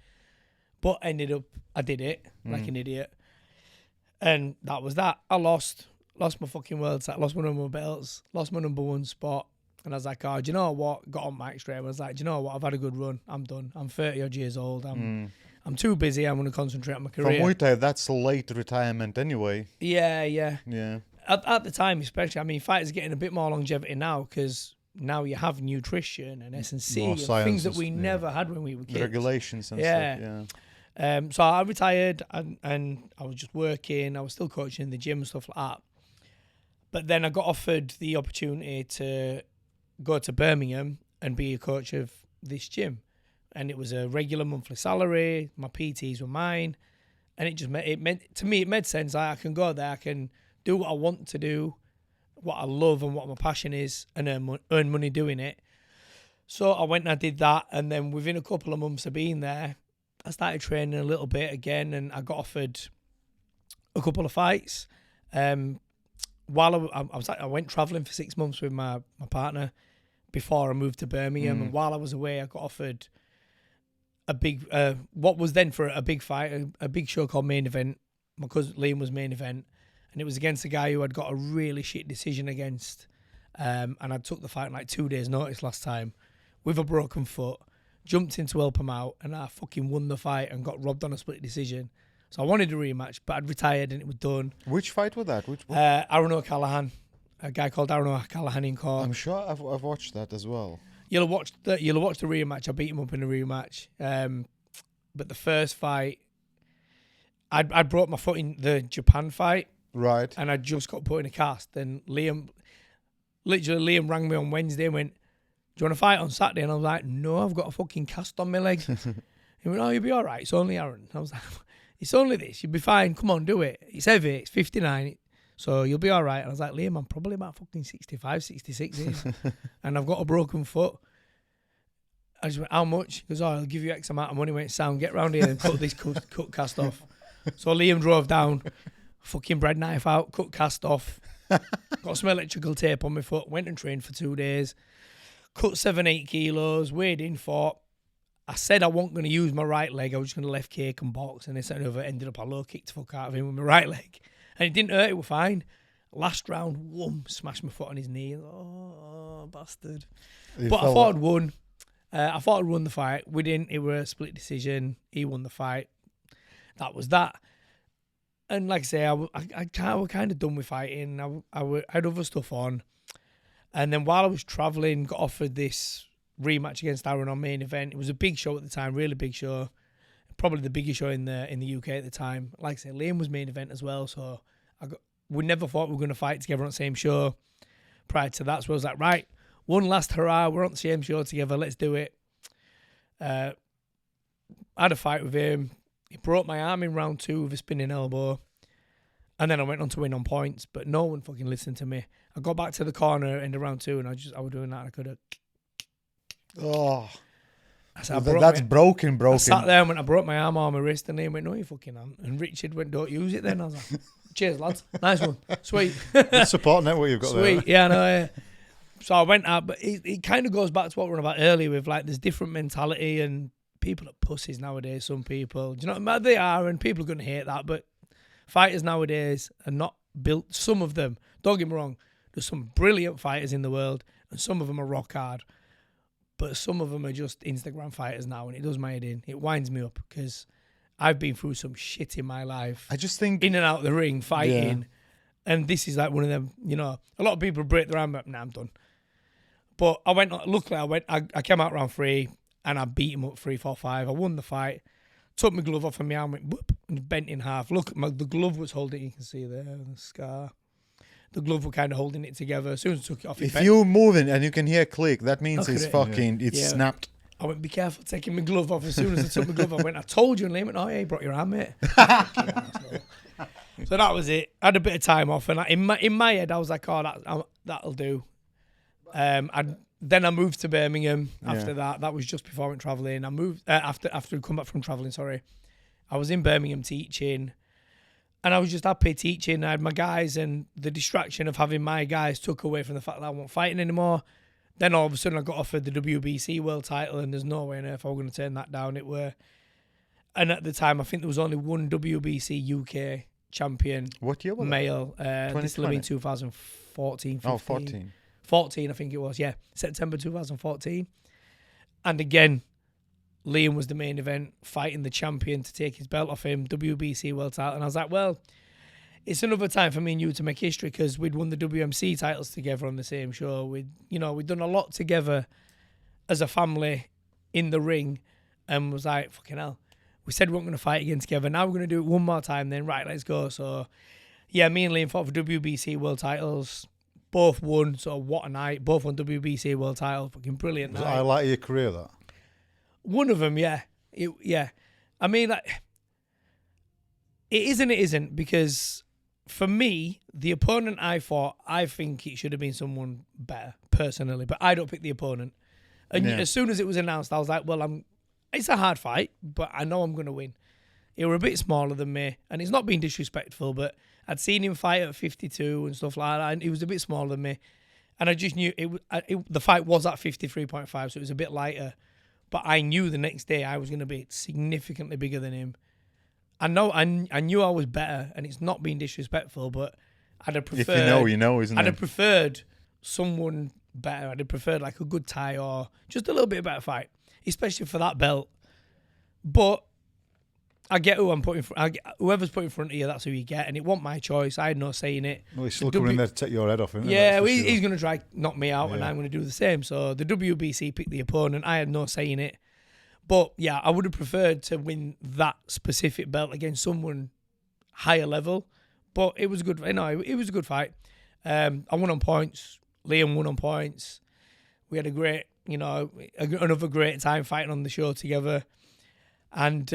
But ended up, I did it like an idiot. And that was that. I lost my fucking world title, lost my number 1 belts, lost my number 1 spot. And I was like, oh, do you know what? Got on mic straight. I was like, do you know what? I've had a good run. I'm done. I'm 30 odd years old. I'm too busy. I'm going to concentrate on my career. From Muay Thai, that's a late retirement anyway. Yeah. Yeah. At the time, especially, I mean, fighters are getting a bit more longevity now because now you have nutrition and S&C and things that we never had when we were kids. The regulations and stuff, yeah. So I retired and I was just working. I was still coaching in the gym and stuff like that. But then I got offered the opportunity to go to Birmingham and be a coach of this gym. And it was a regular monthly salary. My PTs were mine. And it made sense. I can go there. I can do what I want to do, what I love and what my passion is, and earn money doing it. So I went and I did that. And then within a couple of months of being there, I started training a little bit again. And I got offered a couple of fights. While I went travelling for 6 months with my partner before I moved to Birmingham. And while I was away, I got offered a big, what was then for a big fight, a big show called Main Event. My cousin Liam was Main Event. And it was against a guy who I'd got a really shit decision against. And I took the fight in like 2 days' notice last time with a broken foot. Jumped in to help him out. And I fucking won the fight and got robbed on a split decision. So I wanted a rematch, but I'd retired and it was done. Which fight was that? Which one? Aaron O'Callaghan. A guy called Aaron O'Callaghan in court. I'm sure I've watched that as well. You'll have watched the rematch. I beat him up in the rematch. But the first fight, I brought my foot in the Japan fight. Right. And I just got put in a cast. And Liam rang me on Wednesday and went, do you want to fight on Saturday? And I was like, no, I've got a fucking cast on my leg. He went, oh, you'll be all right. It's only Aaron. I was like, it's only this. You'll be fine. Come on, do it. It's heavy. It's 59. So you'll be all right. And I was like, Liam, I'm probably about fucking 65, 66 years. And I've got a broken foot. I just went, how much? He goes, oh, I'll give you X amount of money. I went, sound, get round here and cut this cut cast off. So Liam drove down, fucking bread knife out, cut cast off. Got some electrical tape on my foot. Went and trained for 2 days. Cut 7-8 kilos. Weighed in, fought. I said I wasn't going to use my right leg. I was just going to left kick and box. And this ended up I low kicked the fuck out of him with my right leg. And it didn't hurt. It was fine. Last round, smashed my foot on his knee. Oh, bastard. But I thought I'd won. I thought I'd won the fight. We didn't. It was a split decision. He won the fight. That was that. And like I say, I was kind of done with fighting. I had other stuff on. And then while I was travelling, got offered this rematch against Aaron on Main Event. It was a big show at the time, really big show. Probably the biggest show in the UK at the time. Like I said, Liam was Main Event as well. So we never thought we were going to fight together on the same show prior to that. So I was like, right, one last hurrah. We're on the same show together. Let's do it. I had a fight with him. He broke my arm in round 2 with a spinning elbow. And then I went on to win on points, but no one fucking listened to me. I got back to the corner in the round 2 and I was doing that. I could have. Oh. That's broken. I sat there and went, I broke my arm on my wrist, and he went, no, you fucking haven't. And Richard went, don't use it then. I was like, cheers, lads. Nice one. Sweet. Good support network you've got there. Sweet. Yeah, I know. So I went out, but it kind of goes back to what we were about earlier with like there's different mentality and people are pussies nowadays, some people. Do you know what they are? And people are going to hate that, but fighters nowadays are not built, some of them, don't get me wrong, there's some brilliant fighters in the world and some of them are rock hard. But some of them are just Instagram fighters now, and it does my head in. It winds me up because I've been through some shit in my life. I just think in and out the ring fighting, and this is like one of them. You know, a lot of people break their arm, but nah, I'm done. But I went. Luckily, I came out round 3, and I beat him up 3-4-5. I won the fight. Took my glove off of my arm, went whoop, and bent in half. Look, the glove was holding. You can see there the scar. The glove were kind of holding it together. As soon as I took it off, if you're moving and you can hear a click, that means it's fucking, it's snapped. I went, be careful taking my glove off. As soon as I took my glove off, I went, I told you, and Liam went, oh, yeah, you brought your arm, mate. So that was it. I had a bit of time off, and in my head, I was like, "Oh, that'll do." Then I moved to Birmingham. After that was just before I went travelling. I moved after I come back from travelling. Sorry, I was in Birmingham teaching, and I was just happy teaching. I had my guys, and the distraction of having my guys took away from the fact that I wasn't fighting anymore. Then all of a sudden, I got offered the WBC world title, and there's no way on earth I was going to turn that down. And at the time, I think there was only one WBC UK champion. What year was male? This will have been 2014. 15. Oh, 14. 14, I think it was. Yeah, September 2014. And again, Liam was the main event, fighting the champion to take his belt off him, WBC world title. And I was like, well, it's another time for me and you to make history because we'd won the WMC titles together on the same show. We'd done a lot together as a family in the ring, and was like, fucking hell. We said we weren't going to fight again together. Now we're going to do it one more time then. Right, let's go. So, yeah, me and Liam fought for WBC world titles. Both won. So, what a night. Both won WBC world title. Fucking brilliant night. Was that highlight of your career, that? One of them, yeah. I mean, like, it is and it isn't, because for me, the opponent I fought, I think it should have been someone better, personally. But I don't pick the opponent. And as soon as it was announced, I was like, well, it's a hard fight, but I know I'm going to win. He were a bit smaller than me, and it's not being disrespectful, but I'd seen him fight at 52 and stuff like that, and he was a bit smaller than me. And I just knew the fight was at 53.5, so it was a bit lighter. But I knew the next day I was going to be significantly bigger than him. I knew I was better, and it's not being disrespectful, but I'd have preferred... If you know, you know, isn't it? I'd have preferred someone better. I'd have preferred like a good Thai or just a little bit better fight, especially for that belt. But I get who I'm putting. Whoever's put in front of you, that's who you get, and it wasn't my choice. I had no say in it. Well, he's still coming in there to take your head off, isn't he? Yeah, he's going to try knock me out, and I'm going to do the same. So the WBC picked the opponent. I had no say in it. But yeah, I would have preferred to win that specific belt against someone higher level. But it was a good. It was a good fight. I won on points. Liam won on points. We had a great, another great time fighting on the show together, and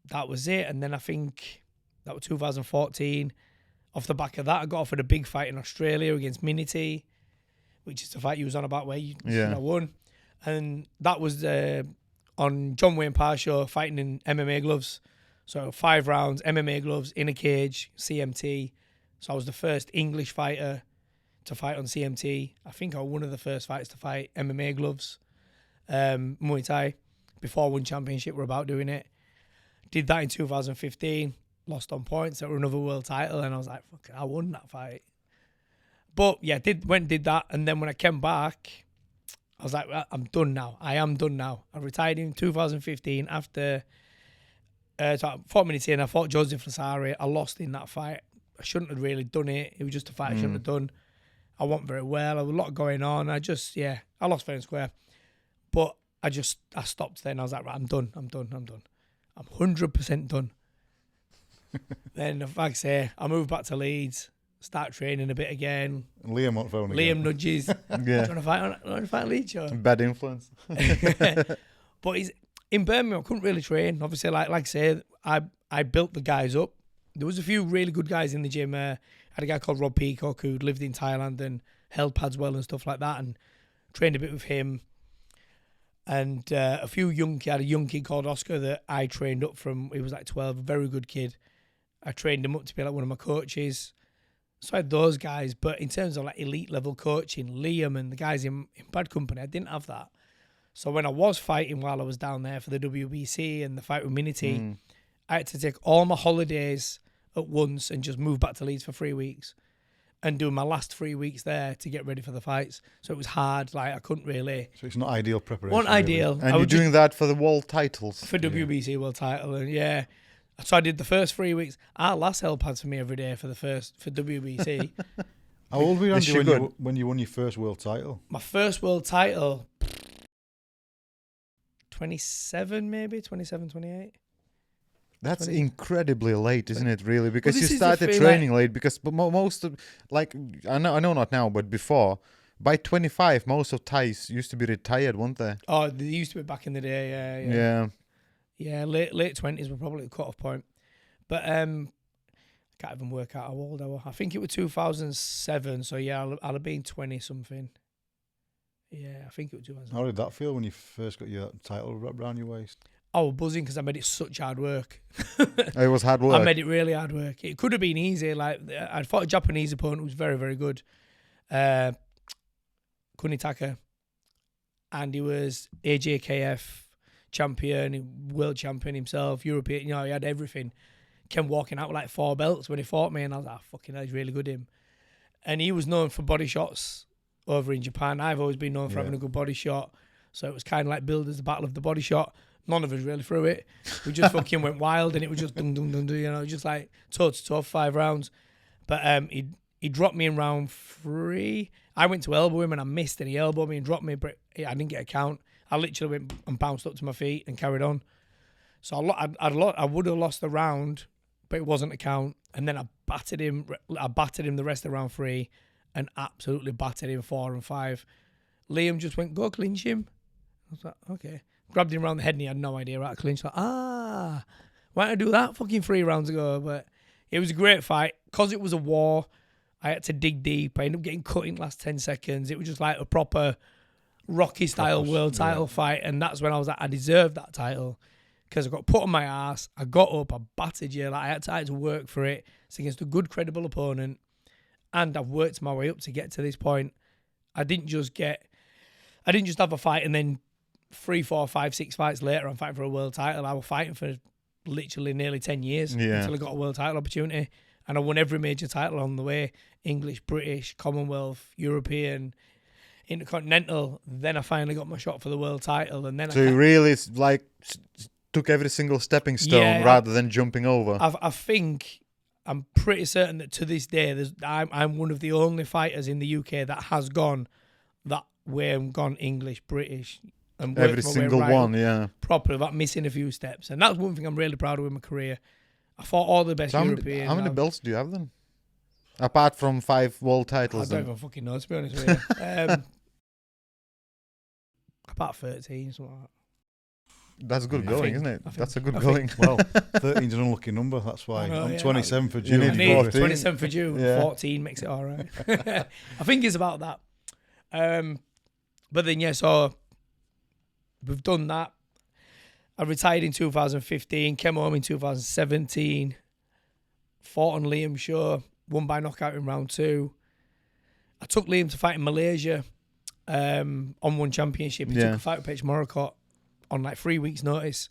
that was it. And then I think that was 2014. Off the back of that, I got offered a big fight in Australia against Minity, which is the fight you was on about where you won. And that was on John Wayne Parr show, fighting in MMA gloves. So 5 rounds, MMA gloves, in a cage, CMT. So I was the first English fighter to fight on CMT. I think I was one of the first fighters to fight MMA gloves. Muay Thai. Before I won championship, we're about doing it. Did that in 2015. Lost on points. That were another world title. And I was like, fuck, I won that fight. But yeah, did that. And then when I came back, I was like, well, I'm done now. I am done now. I retired in 2015 after 4 minutes in. I fought Joseph Lasari. I lost in that fight. I shouldn't have really done it. It was just a fight I shouldn't have done. I wasn't very well. There was a lot going on. I lost fair and square. But I stopped then. I was like, right, I'm done. I'm 100% done. Then, like I say, I moved back to Leeds, start training a bit again. And Liam won't phone Liam again. nudges. Yeah. Trying to fight Leeds, show. Bad influence. But in Birmingham, I couldn't really train. Obviously, like I say, I built the guys up. There was a few really good guys in the gym. I had a guy called Rob Peacock who lived in Thailand and held pads well and stuff like that, and trained a bit with him. And I had a young kid called Oscar that I trained up from. He was like 12, a very good kid. I trained him up to be like one of my coaches. So I had those guys. But in terms of like elite level coaching, Liam and the guys in Bad Company, I didn't have that. So when I was fighting while I was down there for the WBC and the fight with Minity, I had to take all my holidays at once and just move back to Leeds for 3 weeks and do my last 3 weeks there to get ready for the fights. So it was hard. Like, I couldn't really. So it's not ideal preparation. Wasn't ideal. And you're doing that for the world titles. For WBC world title. And yeah. So I did the first 3 weeks. Our last held pads for me every day for WBC. How old were you when you won your first world title? My first world title, 27 maybe, 27, 28. That's 20. incredibly late, isn't it, really? Because Well, you this is started the thing, training late. Because most of, like, I know not now, but before, by 25, most of Thais used to be retired, weren't they? Oh, they used to be back in the day, yeah. Yeah, late 20s were probably the cut-off point. But Can't even work out how old I was. I think it was 2007. So yeah, I'll have been 20 something. Yeah, I think it was 2007. How did that feel when you first got your title wrapped around your waist? I was buzzing because I made it such hard work. It was hard work. I made it really hard work. It could have been easy. Like I fought a Japanese opponent who was very, very good, Kunitaka, and he was AJKF champion, world champion himself, European. You know, he had everything. Came walking out with like 4 belts when he fought me, and I was like, fucking hell, he's really good, him. And he was known for body shots over in Japan. I've always been known for having a good body shot, so it was kind of like billed as the battle of the body shot. None of us really threw it. We just fucking went wild, and it was just dung, dung, dung, dung, you know, just like toe to toe, 5 rounds. But he dropped me in round 3. I went to elbow him, and I missed, and he elbowed me and dropped me, but I didn't get a count. I literally went and bounced up to my feet and carried on. So I would have lost the round, but it wasn't a count. And then I battered him the rest of round 3, and absolutely battered him 4 and 5. Liam just went, go clinch him. I was like, okay. Grabbed him around the head, and he had no idea how to clinch. Like, why didn't I do that fucking 3 rounds ago? But it was a great fight. Because it was a war, I had to dig deep. I ended up getting cut in the last 10 seconds. It was just like a proper Rocky-style world title fight. And that's when I was like, I deserved that title. Because I got put on my ass. I got up. I battered you. Like, I had to work for it. It's against a good, credible opponent. And I've worked my way up to get to this point. I didn't just have a fight and then 3, 4, 5, 6 fights later, I'm fighting for a world title. I was fighting for literally nearly 10 years until I got a world title opportunity. And I won every major title on the way. English, British, Commonwealth, European, Intercontinental. Then I finally got my shot for the world title. And then so you really like took every single stepping stone rather than jumping over. I think I'm pretty certain that to this day, I'm one of the only fighters in the UK that has gone that way and gone English, British, and every single one, properly, without missing a few steps. And that's one thing I'm really proud of in my career. I fought all the best European. How many belts do you have then? Apart from 5 world titles. I don't even fucking know, to be honest with you. About 13, something like that. That's good going, isn't it? That's a good going. Well, 13's an unlucky number. That's why I'm 27 for June. You need 14. 27 for June. 14 makes it all right. I think it's about that. But then, so we've done that. I retired in 2015, came home in 2017, fought on Liam's show, won by knockout in round 2. I took Liam to fight in Malaysia on one championship. He took a fight with Pech Moricott on like 3 weeks' notice.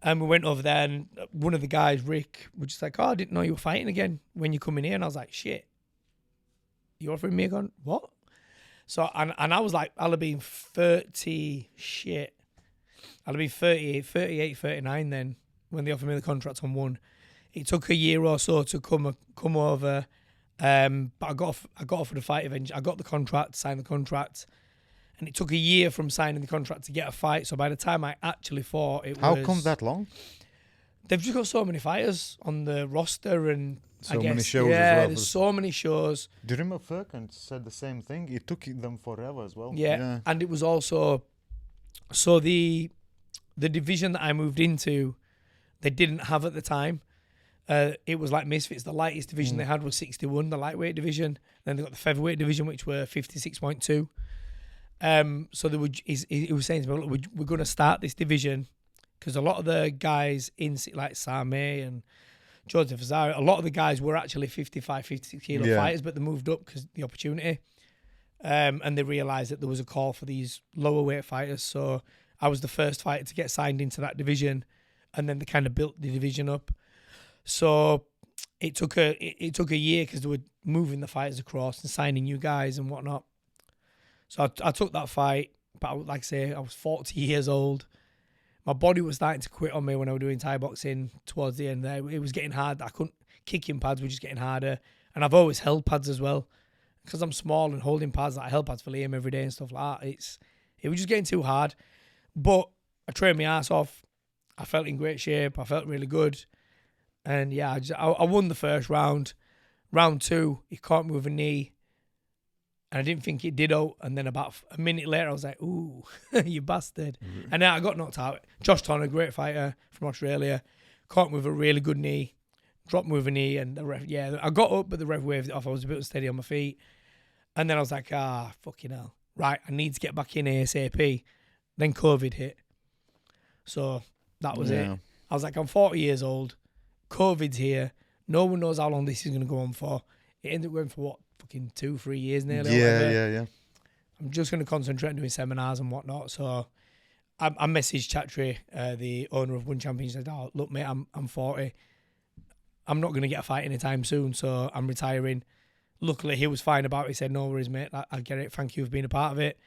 And we went over there, and one of the guys, Rick, was just like, I didn't know you were fighting again when you come in here. And I was like, shit, you offering me again? What? So, and I was like, I'll have been 38, 39 then when they offered me the contract on one. It took a year or so to come over, but I got offered a fight eventually. I got the contract, signed the contract, and it took a year from signing the contract to get a fight. So by the time I actually fought, How come that long? They've just got so many fighters on the roster, and many shows as well. Yeah, there's so many shows. Do you remember Furkan said the same thing? It took them forever as well. Yeah. And it was also, so the division that I moved into, they didn't have at the time. It was like Misfits. The lightest division they had was 61, the lightweight division. Then they got the featherweight division, which were 56.2. So he was saying to me, look, we're going to start this division because a lot of the guys in like Same and Joseph Azar, a lot of the guys were actually 55, 56 kilo fighters, but they moved up because the opportunity. And they realised that there was a call for these lower weight fighters. So I was the first fighter to get signed into that division, and then they kind of built the division up. So it took a year because they were moving the fighters across and signing new guys and whatnot. So I took that fight, but like I say, I was 40 years old. My body was starting to quit on me when I was doing Thai boxing towards the end there. It was getting hard. I couldn't, kicking pads were just getting harder. And I've always held pads as well. Because I'm small and holding pads, I held pads for Liam every day and stuff like that. It was just getting too hard. But I trained my ass off. I felt in great shape. I felt really good. And yeah, I won the first round. Round 2, he caught me with a knee. And I didn't think it did out. And then about a minute later, I was like, ooh, you bastard. Mm-hmm. And then I got knocked out. Josh Tonner, great fighter from Australia, caught me with a really good knee. dropped me with a knee, and the ref, I got up, but the ref waved it off. I was a bit unsteady on my feet. And then I was like, fucking hell. Right, I need to get back in ASAP. Then COVID hit. So that was it. I was like, I'm 40 years old. COVID's here. No one knows how long this is going to go on for. It ended up going for what? Fucking 2-3 years nearly. Yeah. I'm just going to concentrate on doing seminars and whatnot. So I messaged Chatry, the owner of One Champion, said, look, mate, I'm 40. I'm not going to get a fight anytime soon, so I'm retiring. Luckily, he was fine about it. He said, no worries, mate. I get it. Thank you for being a part of it.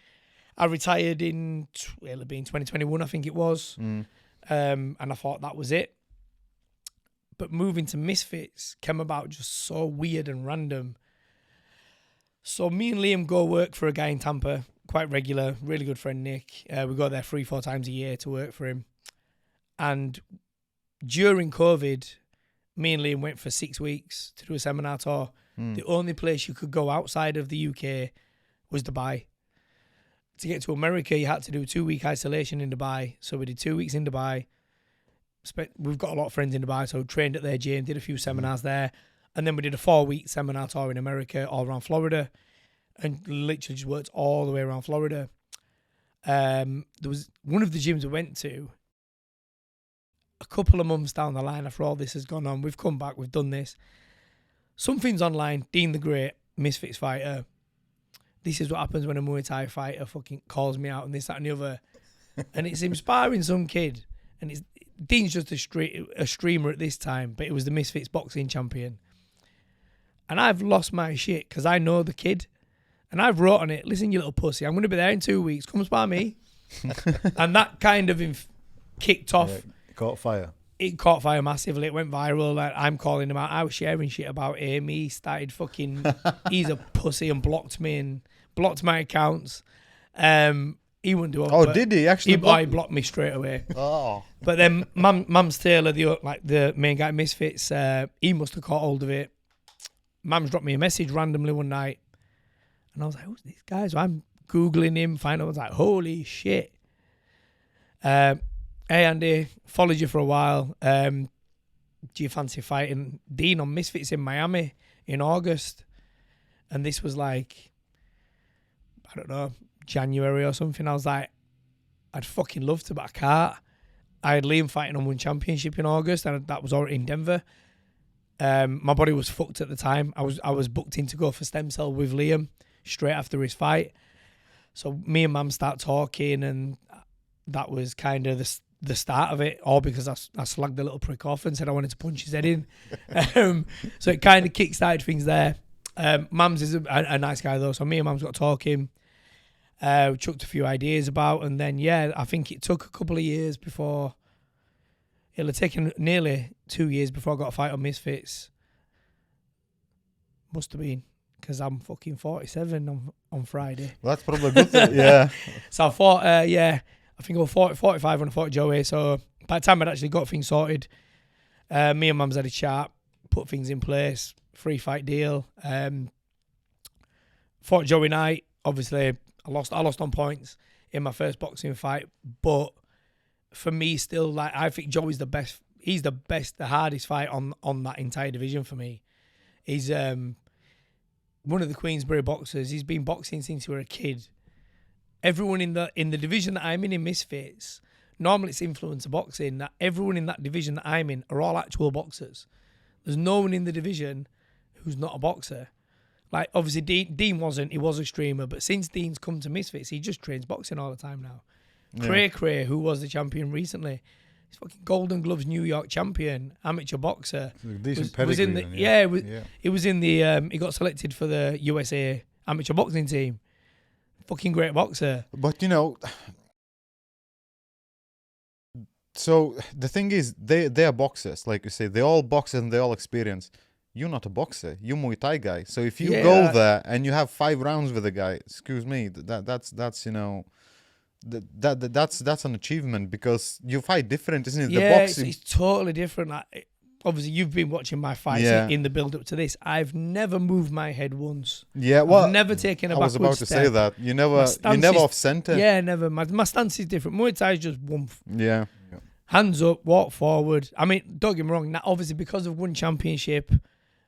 I retired in 2021, I think it was. And I thought that was it. But moving to Misfits came about just so weird and random. So me and Liam go work for a guy in Tampa, quite regular, really good friend Nick. We go there 3-4 times a year to work for him. And during COVID, me and Liam went for 6 weeks to do a seminar tour. The only place you could go outside of the UK was Dubai. To get to America, you had to do a 2-week isolation in Dubai. So we did 2 weeks in Dubai. We've got a lot of friends in Dubai, so trained at their gym, did a few seminars there. And then we did a 4-week seminar tour in America, all around Florida. And literally just worked all the way around Florida. There was one of the gyms we went to. A couple of months down the line after all this has gone on, we've come back, we've done this. Something's online, Dean the Great, Misfits fighter. This is what happens when a Muay Thai fighter fucking calls me out and this, that and the other. And it's inspiring some kid. And Dean's just a streamer at this time, but it was the Misfits boxing champion. And I've lost my shit because I know the kid. And I've wrote on it, listen, you little pussy, I'm going to be there in 2 weeks. Come spar me. And that kind of kicked off. Yeah, caught fire. It caught fire massively. It went viral. Like, I'm calling him out. I was sharing shit about him. He started fucking, he's a pussy and blocked me and blocked my accounts. He wouldn't do it. Oh, did he actually? He blocked me straight away. Oh. But then Mams Taylor, the main guy at Misfits, he must have caught hold of it. Mams dropped me a message randomly one night. And I was like, who's this guy? So I'm Googling him, I was like, holy shit. Hey Andy, followed you for a while. Do you fancy fighting Dean on Misfits in Miami in August? And this was like, I don't know, January or something. I was like, I'd fucking love to, but I can't. I had Liam fighting on One Championship in August, and that was already in Denver. My body was fucked at the time. I was booked in to go for stem cell with Liam straight after his fight. So me and Mam start talking, and that was kind of the start of it, all because I slagged the little prick off and said I wanted to punch his head in. So it kind of kick-started things there. Mams is a nice guy though, so me and Mams got talking. We chucked a few ideas about, and then I think it took a couple of years before. It'll have taken nearly 2 years before I got a fight on Misfits. Must have been, because I'm fucking 47 on Friday. Well, that's probably good. Yeah. So I thought, I think I was 45 when I fought Joey. So by the time I'd actually got things sorted, me and Mum's had a chat, put things in place, 3-fight deal. Fought Joey Knight. Obviously, I lost on points in my first boxing fight. But for me, still, like, I think Joey's the best. He's the best, the hardest fight on that entire division for me. He's one of the Queensbury boxers. He's been boxing since he was a kid. Everyone in the division that I'm in Misfits, normally it's influencer boxing, that everyone in that division that I'm in are all actual boxers. There's no one in the division who's not a boxer. Like, obviously, Dean wasn't. He was a streamer. But since Dean's come to Misfits, he just trains boxing all the time now. Yeah. Cray, who was the champion recently, he's fucking Golden Gloves New York champion, amateur boxer. Decent pedigree. He was in the. He got selected for the USA amateur boxing team. Fucking great boxer. But so the thing is, they are boxers, like you say. They all boxers and they all experience. You're not a boxer. You're Muay Thai guy. So if you go there and you have 5 rounds with a guy, excuse me, that's that's an achievement, because you fight different, isn't it? Yeah, the boxing, it's totally different. Like, obviously, you've been watching my fights in the build up to this. I've never moved my head once. Yeah, well, I've never taken a backward step. I was about to say that. You never off center. Yeah, never. My stance is different. Muay Thai is just woomph. Yeah. hands up, walk forward. I mean, don't get me wrong. Now, obviously, because of one championship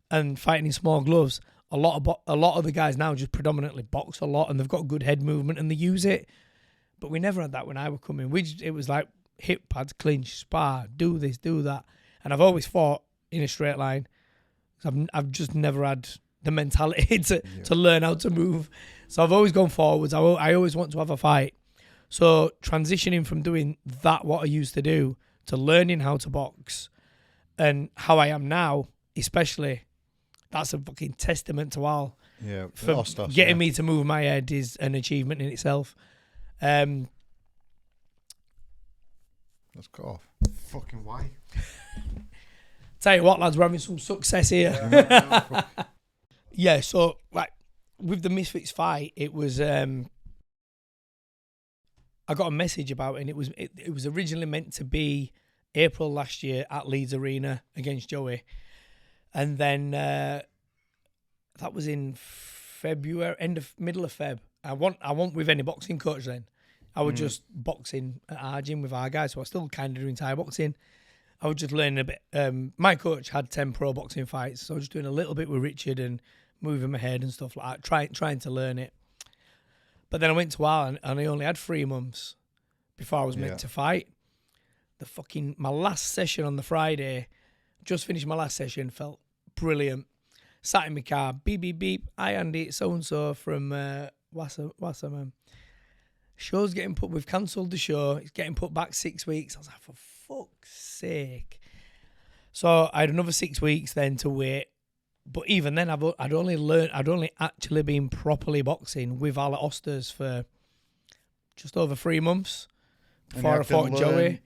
and fighting in small gloves, a lot of the guys now just predominantly box a lot, and they've got good head movement and they use it. But we never had that when I was coming. It was like hip pads, clinch, spar, do this, do that. And I've always fought in a straight line. I've just never had the mentality to learn how to move. So I've always gone forwards. I always want to have a fight. So transitioning from doing that, what I used to do, to learning how to box and how I am now, especially, that's a fucking testament to Al. Yeah, for getting me to move my head is an achievement in itself. Let's cut off. Fucking why? Tell you what, lads, we're having some success here. Yeah, so like with the Misfits fight, it was I got a message about it, and it was originally meant to be April last year at Leeds Arena against Joey. And then that was in February, middle of Feb. I want with any boxing coach then. I was just boxing at our gym with our guys, so I was still kind of doing Thai boxing. I was just learning a bit. My coach had 10 pro boxing fights, so I was just doing a little bit with Richard and moving my head and stuff like that, trying to learn it. But then I went to Ireland and I only had 3 months before I was meant to fight. My last session on the Friday, just finished my last session, felt brilliant. Sat in my car, beep, beep, beep. Hi, Andy, so-and-so from Wasserman. Show's getting put, we've cancelled the show. It's getting put back 6 weeks. I was like, for fuck's sake. So I had another 6 weeks then to wait. But even then, I'd only actually been properly boxing with Al at Osters for just over 3 months before I fought Joey.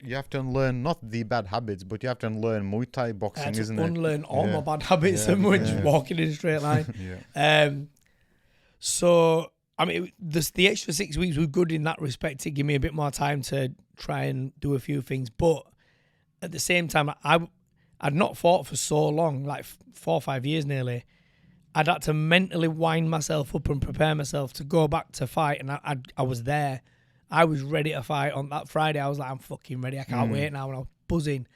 You have to unlearn not the bad habits, but you have to unlearn Muay Thai boxing, isn't it? Unlearn all my bad habits and just walking in a straight line. So I mean, the extra 6 weeks were good in that respect to give me a bit more time to try and do a few things. But at the same time, I'd not fought for so long, like 4 or 5 years nearly. I'd had to mentally wind myself up and prepare myself to go back to fight. And I was there. I was ready to fight on that Friday. I was like, I'm fucking ready. I can't wait now. And I was buzzing.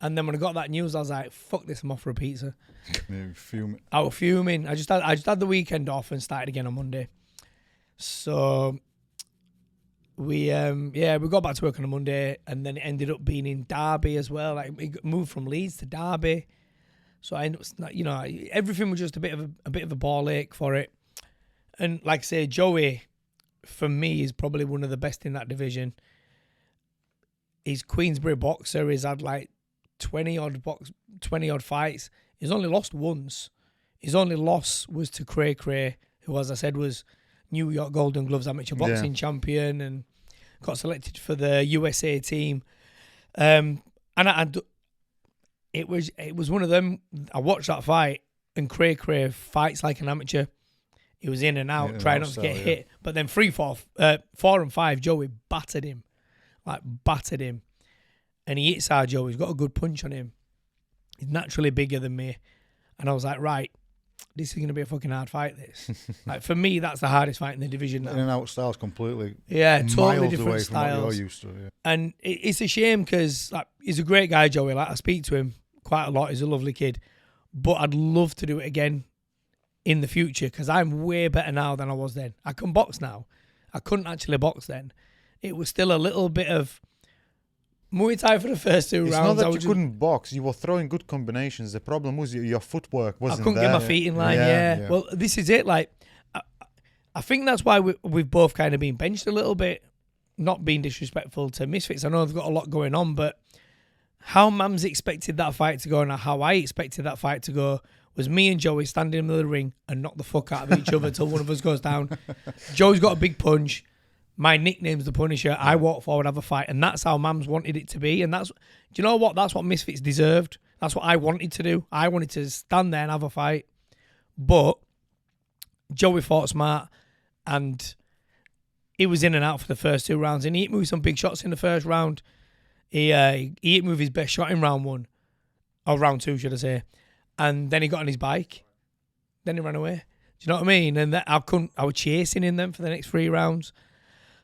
And then when I got that news, I was like, fuck this, I'm off for a pizza. Fuming. I was fuming. I just had the weekend off and started again on Monday. So we got back to work on a Monday, and then it ended up being in Derby as well. Like, we moved from Leeds to Derby. So I ended up, everything was just a bit of a ball ache for it. And like I say, Joey, for me, is probably one of the best in that division. He's Queensbury boxer. He's had like 20 odd fights. He's only lost once. His only loss was to Cray, who, as I said, was New York Golden Gloves amateur boxing champion and got selected for the USA team. And it was one of them. I watched that fight, and Cray fights like an amateur. He was in and out, trying not to get hit. But then 4 and 5, Joey battered him. And he hits hard, Joey. He's got a good punch on him. He's naturally bigger than me. And I was like, right, this is going to be a fucking hard fight, this. Like, for me, that's the hardest fight in the division now. In and out styles completely. Yeah, totally different away styles. from what you're used to, yeah. And it's a shame because he's a great guy, Joey. Like, I speak to him quite a lot. He's a lovely kid. But I'd love to do it again in the future because I'm way better now than I was then. I can box now. I couldn't actually box then. It was still a little bit of Muay Thai for the first 2 rounds. It's not that you couldn't box. You were throwing good combinations. The problem was your footwork wasn't there. I couldn't get my feet in line, yeah. Well, this is it. Like, I think that's why we've both kind of been benched a little bit. Not being disrespectful to Misfits. I know they've got a lot going on, but how Mams expected that fight to go and how I expected that fight to go was me and Joey standing in the middle of the ring and knock the fuck out of each other till one of us goes down. Joey's got a big punch. My nickname's the Punisher. I walk forward, have a fight, and that's how Mams wanted it to be. And do you know what? That's what Misfits deserved. That's what I wanted to do. I wanted to stand there and have a fight. But Joey fought smart, and he was in and out for the first 2 rounds. And he hit me with some big shots in the first round. He hit me with his best shot in round 1, or round 2, should I say? And then he got on his bike. Then he ran away. Do you know what I mean? And I was chasing him then for the next 3 rounds.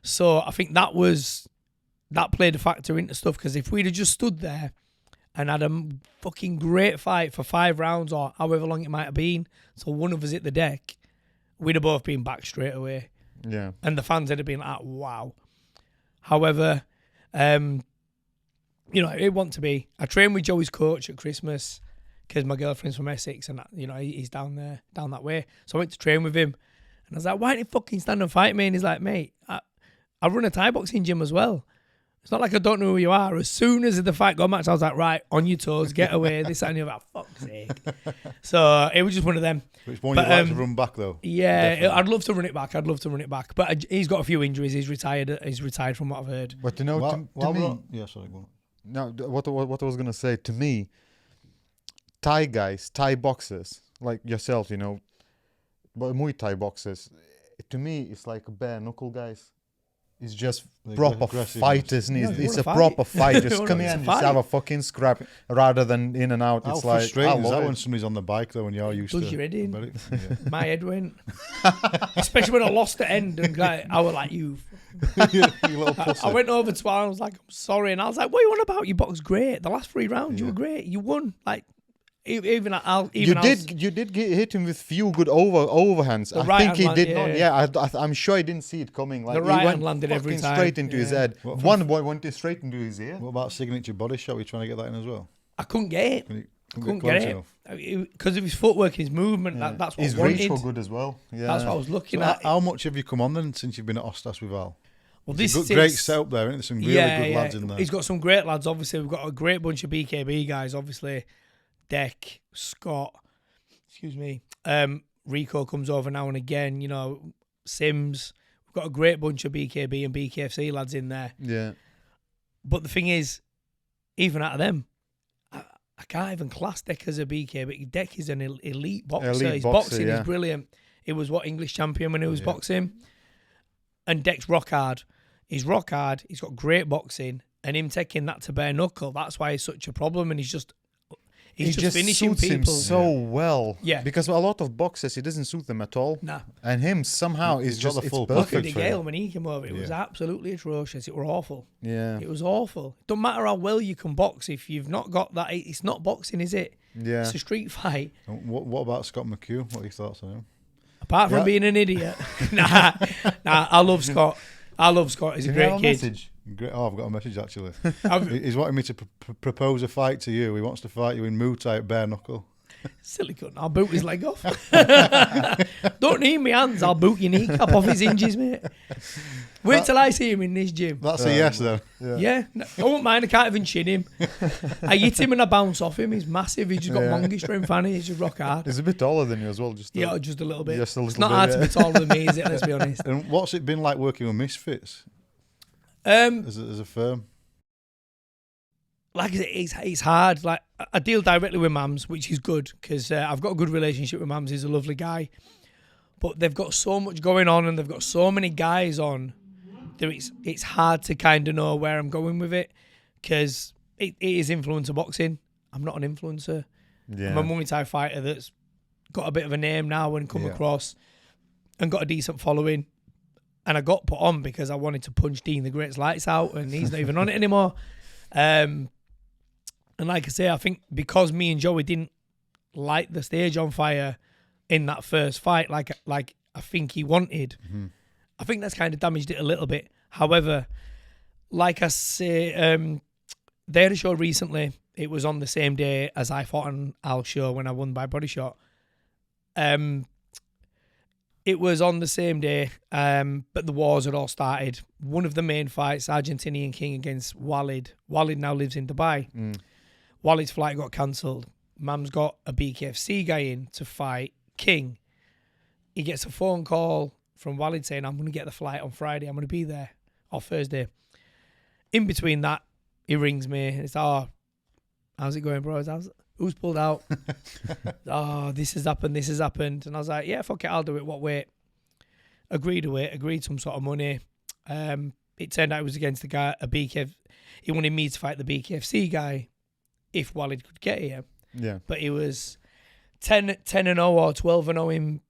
So I think that was that played a factor into stuff, because if we'd have just stood there and had a fucking great fight for 5 rounds or however long it might have been, so one of us hit the deck, we'd have both been back straight away. Yeah. And the fans would have been like, wow. However, you know, it want to be. I trained with Joey's coach at Christmas because my girlfriend's from Essex, and you know, he's down there, down that way. So I went to train with him, and I was like, "Why don't you fucking stand and fight me?" And he's like, "Mate, I run a Thai boxing gym as well. It's not like I don't know who you are." As soon as the fight got matched, I was like, "Right, on your toes, get away." This that, and the other. Fuck's sake. So it was just one of them. Which one you'd like to run back though? Yeah, definitely. I'd love to run it back. But he's got a few injuries. He's retired. He's retired from what I've heard. But you know, to me, yeah, sorry, go on. No, what I was gonna say, to me, Thai guys, Thai boxers like yourself, you know, but Muay Thai boxers, to me, it's like bare knuckle guys. It's just proper fighters. It's a proper fight. Just come here and just have a fucking scrap rather than in and out. It's like, frustrating is that when somebody's on the bike though, when you're used to. Does your head in? Yeah. My head went. Especially when I lost the end, and I was like, you little pussy. I went over to her and I was like, I'm sorry. And I was like, what are you on about? You boxed great. The last 3 rounds, you were great. You won. Like, you did hit him with few good overhands. I think he did not. Yeah, I'm sure he didn't see it coming. Like, the right he went hand landed every time. Straight into his head. One boy went straight into his ear. What about signature body shot? Were you trying to get that in as well? I couldn't get it. Couldn't get it because of his footwork, his movement. Yeah. That's what his I wanted. His reach was good as well. Yeah, that's what I was looking at. How much have you come on then since you've been at Ostas with Al? Well, this is great setup there, isn't there? Some really good lads in there. He's got some great lads. Obviously, we've got a great bunch of BKB guys. Obviously, Deck, Scott, excuse me, Rico comes over now and again. You know, Sims. We've got a great bunch of BKB and BKFC lads in there. Yeah. But the thing is, even out of them, I can't even class Deck as a BKB. Deck is an elite boxer. His boxing is brilliant. He was English champion when he was boxing. And Deck's rock hard. He's rock hard. He's got great boxing. And him taking that to bare knuckle, that's why he's such a problem. And he's just finishing suits people him so well. Yeah. Because a lot of boxers, he doesn't suit them at all. Nah. And him somehow is just the full perfect for him. when he came over, it was absolutely atrocious. It were awful. Yeah. It was awful. Don't matter how well you can box if you've not got that. It's not boxing, is it? Yeah. It's a street fight. What about Scott McHugh? What are your thoughts on him? Apart from being an idiot. nah, I love Scott. He's a great kid. Message? Great. Oh, I've got a message actually. He's wanting me to propose a fight to you. He wants to fight you in Muay Thai at bare knuckle. Silly cunt. I'll boot his leg off. Don't need me hands. I'll boot your kneecap off his hinges, mate. Wait till I see him in this gym. That's a yes, though. Yeah. No, I won't mind. I can't even chin him. I hit him and I bounce off him. He's massive. He's just got monkey strength, and he's just rock hard. He's a bit taller than you as well. Just a little bit. Just a little it's not bit, hard to be taller than me, is it? Let's be honest. And what's it been like working with Misfits? As a firm? Like I said, it's hard. Like I deal directly with Mams, which is good because I've got a good relationship with Mams. He's a lovely guy, but they've got so much going on and they've got so many guys on that it's hard to kind of know where I'm going with it because it is influencer boxing. I'm not an influencer. Yeah. I'm a Muay Thai fighter that's got a bit of a name now and come across and got a decent following. And I got put on because I wanted to punch Dean the Great's lights out, and he's not even on it anymore. And like I say, I think because me and Joey didn't light the stage on fire in that first fight, like I think he wanted, I think that's kind of damaged it a little bit. However, like I say, they had a show recently. It was on the same day as I fought on Al's show when I won by body shot. It was on the same day, but the wars had all started. One of the main fights, Argentinian King against Walid. Walid now lives in Dubai. Walid's flight got cancelled. Mam's got a BKFC guy in to fight King. He gets a phone call from Walid saying, I'm going to get the flight on Friday. I'm going to be there, or Thursday. In between that, he rings me. It's, how's it going, bro? Who's pulled out? This has happened. And I was like, yeah, fuck it, I'll do it. What weight? Agreed to it, agreed some sort of money. It turned out it was against the guy, he wanted me to fight the BKFC guy if Walid could get here. Yeah. But it was 10-0 or 12-0 in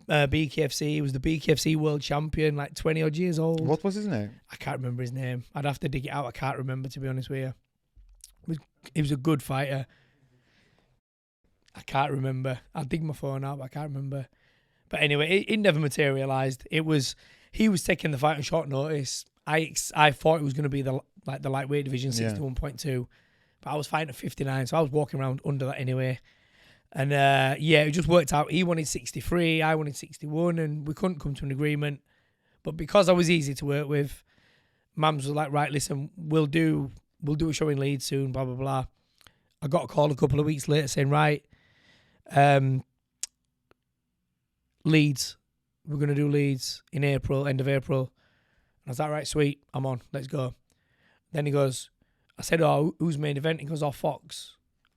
BKFC. He was the BKFC world champion, like 20 odd years old. What was his name? I can't remember his name. I'd have to dig it out. I can't remember, to be honest with you. He was a good fighter. I can't remember. I'll dig my phone out, but I can't remember. But anyway, it never materialised. He was taking the fight on short notice. I thought it was going to be the lightweight division, 61.2, but I was fighting at 59, so I was walking around under that anyway. And it just worked out. He wanted 63, I wanted 61, and we couldn't come to an agreement. But because I was easy to work with, Mams was like, right, listen, we'll do a show in Leeds soon, blah blah blah. I got a call a couple of weeks later saying, right, Leeds, we're going to do Leeds in April, end of April. And I was like, right, sweet, I'm on, let's go. Then he goes, I said, oh, who's main event? He goes, oh, Fox,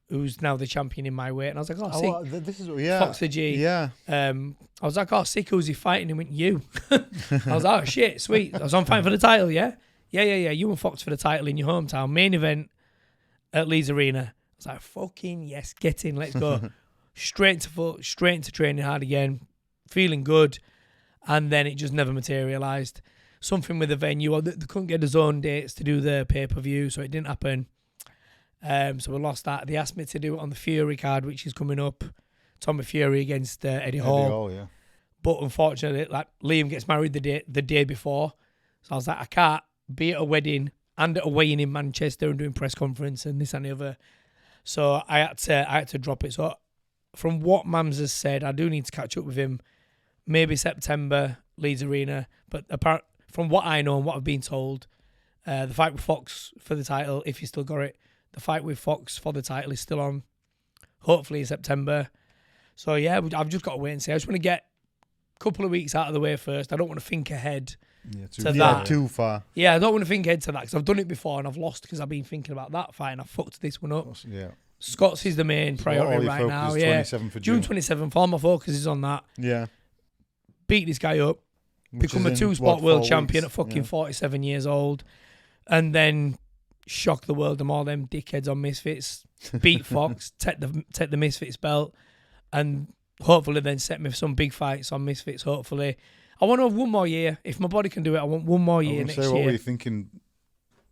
who's now the champion in my weight. And I was like, oh, sick. This is Fox the G. Yeah. I was like, oh, sick, who's he fighting? He went, you. I was like, oh, shit, sweet. I was on fighting for the title, yeah? Yeah. You and Fox for the title in your hometown. Main event at Leeds Arena. I was like, fucking yes, get in, let's go. Straight into training hard again, feeling good. And then it just never materialised. Something with the venue, or they couldn't get his own dates to do the pay-per-view, so it didn't happen. So we lost that. They asked me to do it on the Fury card, which is coming up. Tommy Fury against Eddie Hall. Yeah. But unfortunately, like, Liam gets married the day before. So I was like, I can't be at a wedding and at a weigh-in in Manchester and doing press conference and this and the other. So I had to drop it. So from what Mams has said, I do need to catch up with him. Maybe September, Leeds Arena. But from what I know and what I've been told, the fight with Fox for the title, if you still got it, the fight with Fox for the title is still on, hopefully in September. So yeah, I've just got to wait and see. I just want to get a couple of weeks out of the way first. I don't want to think ahead to that. Too far. Yeah, I don't want to think ahead to that because I've done it before and I've lost because I've been thinking about that fight and I fucked this one up. Yeah. Scott's is the main priority right now. Yeah, June 27th. All my focus is on that. Yeah. Beat this guy up. Become a two-spot world champion at fucking 47 years old. And then shock the world and all them dickheads on Misfits. Beat Fox, take the Misfits belt. And hopefully then set me for some big fights on Misfits, hopefully. I want to have one more year. If my body can do it, I want one more year next year. What were you thinking?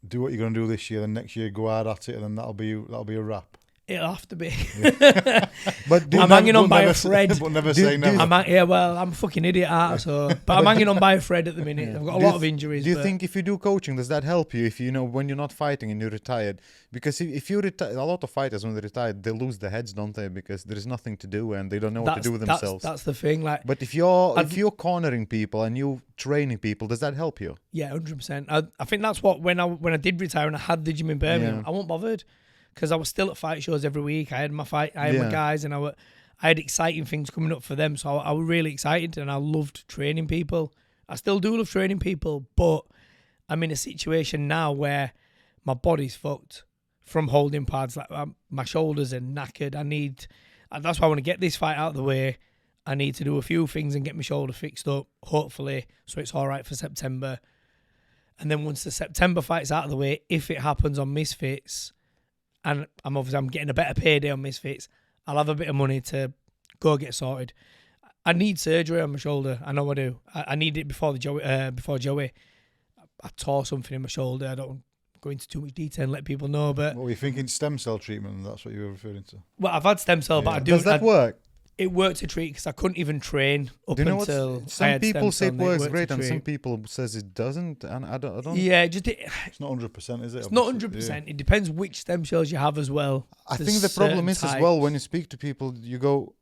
Do what you're going to do this year, then next year go hard at it, and then that'll be a wrap. It'll have to be. Yeah. But I'm hanging on by a thread. But never say never. I'm a fucking idiot but I'm hanging on by a thread at the minute. I've got a lot of injuries. Do you think if you do coaching, does that help you? If you know when you're not fighting and you're retired, because if you retire, a lot of fighters when they're retired, they lose their heads, don't they? Because there is nothing to do and they don't know what to do with themselves. That's the thing. Like, but if you're cornering people and you training people, does that help you? Yeah, 100%. I think that's what when I did retire and I had the gym in Birmingham, I wasn't bothered. Because I was still at fight shows every week. I had my guys, and I had exciting things coming up for them. So I was really excited, and I loved training people. I still do love training people, but I'm in a situation now where my body's fucked from holding pads. Like my shoulders are knackered. That's why I want to get this fight out of the way. I need to do a few things and get my shoulder fixed up, hopefully, so it's all right for September. And then once the September fight's out of the way, if it happens on Misfits, and I'm getting a better payday on Misfits, I'll have a bit of money to go get sorted. I need surgery on my shoulder. I know I do. I need it before Joey. I tore something in my shoulder. I don't go into too much detail and let people know. But what were you thinking? Stem cell treatment? That's what you were referring to. Well, I've had stem cell, but I do. Does that work? It worked to treat because I couldn't even train up until some people say it works great and some people says it doesn't, and I don't. Yeah, it's not 100%, is it? It's not 100%. It depends which stem cells you have as well. I think the problem is as well when you speak to people, you go,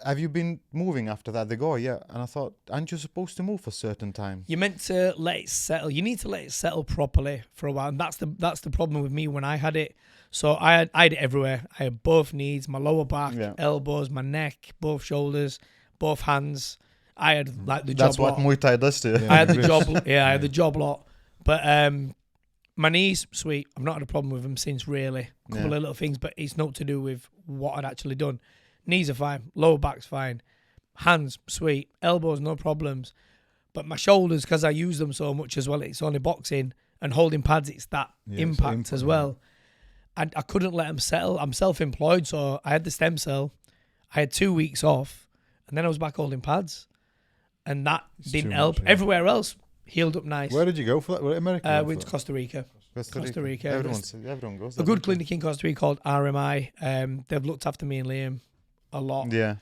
"Have you been moving after that?" They go, "Yeah," and I thought, "Aren't you supposed to move for a certain time?" You're meant to let it settle. You need to let it settle properly for a while, and that's the problem with me when I had it. So I had it everywhere. I had both knees, my lower back, elbows, my neck, both shoulders, both hands. I had like the job. That's what Muay Thai does to you. I had the job. Yeah, I had the job lot. But my knees, sweet. I've not had a problem with them since, really. A couple of little things, but it's not to do with what I'd actually done. Knees are fine. Lower back's fine. Hands, sweet. Elbows, no problems. But my shoulders, because I use them so much as well, it's only boxing and holding pads, it's that impact as well. I couldn't let them settle. I'm self-employed, so I had the stem cell. I had 2 weeks off, and then I was back holding pads, and that didn't too help. much, yeah. Everywhere else healed up nice. Where did you go for that? Were it America? We went to Costa Rica. Costa Rica. Everyone goes there. A good clinic in Costa Rica called RMI. They've looked after me and Liam a lot. Yeah.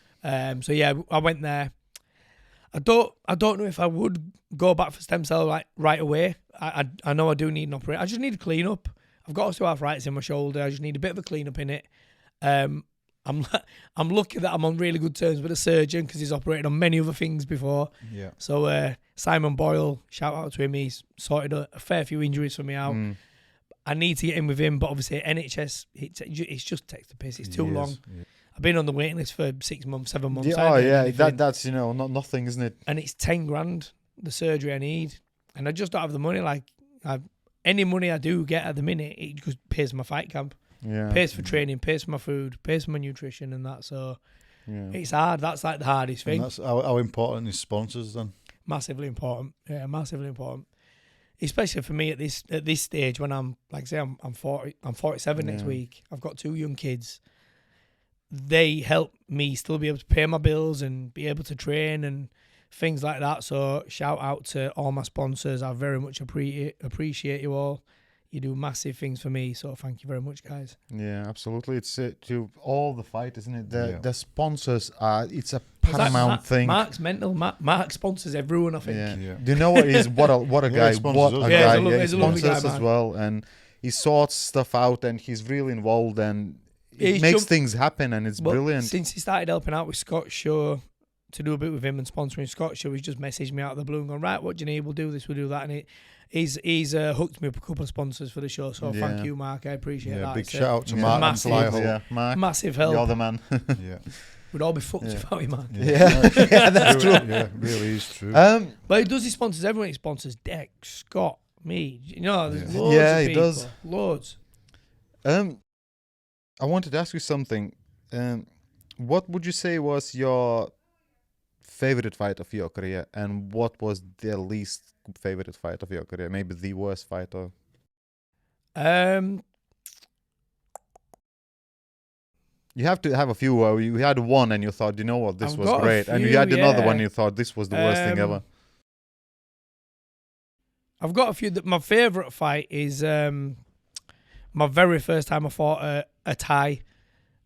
So yeah, I went there. I don't know if I would go back for stem cell like right away. I know I do need an operation. I just need to clean up. I've got osteoarthritis in my shoulder. I just need a bit of a clean up in it. I'm lucky that I'm on really good terms with a surgeon because he's operated on many other things before. Yeah. So Simon Boyle, shout out to him. He's sorted a fair few injuries for me out. I need to get in with him, but obviously NHS, it's just takes the piss. It's too long. Yeah. I've been on the waiting list for 6 months, 7 months. That's nothing, isn't it? And it's 10 grand the surgery I need, and I just don't have the money. Like any money I do get at the minute, it just pays my fight camp, pays for training, pays for my food, pays for my nutrition, and that. So it's hard. That's like the hardest thing. And that's how important is sponsors then? Massively important. Yeah, massively important. Especially for me at this stage when I'm like say I'm 47 next week. I've got 2 young kids. They help me still be able to pay my bills and be able to train and things like that. So shout out to all my sponsors. I very much appreciate you all. You do massive things for me. So thank you very much, guys. Yeah, absolutely. It's to all the fight, isn't it? The sponsors are. It's a paramount thing. Mark's mental. Mark sponsors everyone, I think. Yeah. Do you know what is what a guy? What a guy! He's a lovely guy, as well, and he sorts stuff out, and he's really involved, and it makes things happen, and it's brilliant. Since he started helping out with Scott's show, to do a bit with him and sponsoring Scott's show, he's just messaged me out of the blue and gone, right, what do you need? We'll do this, we'll do that, and he's hooked me up a couple of sponsors for the show. So thank you, Mark. I appreciate that. Big shout out to Mark and Flyhole. Mark, massive help. You're the man. We'd all be fucked without you, Mark. Yeah, that's true. Yeah, really is true. But he does his sponsors. Everyone he sponsors. Deck, Scott, me. You know, there's loads of he people. does. Loads. I wanted to ask you something. What would you say was your favorite fight of your career, and what was the least favorite fight of your career? Maybe the worst fight, or you have to have a few where you had one and you thought, you know what, this was great, and you had another one and you thought this was the worst thing ever. I've got a few. My favorite fight is my very first time I fought a Thai.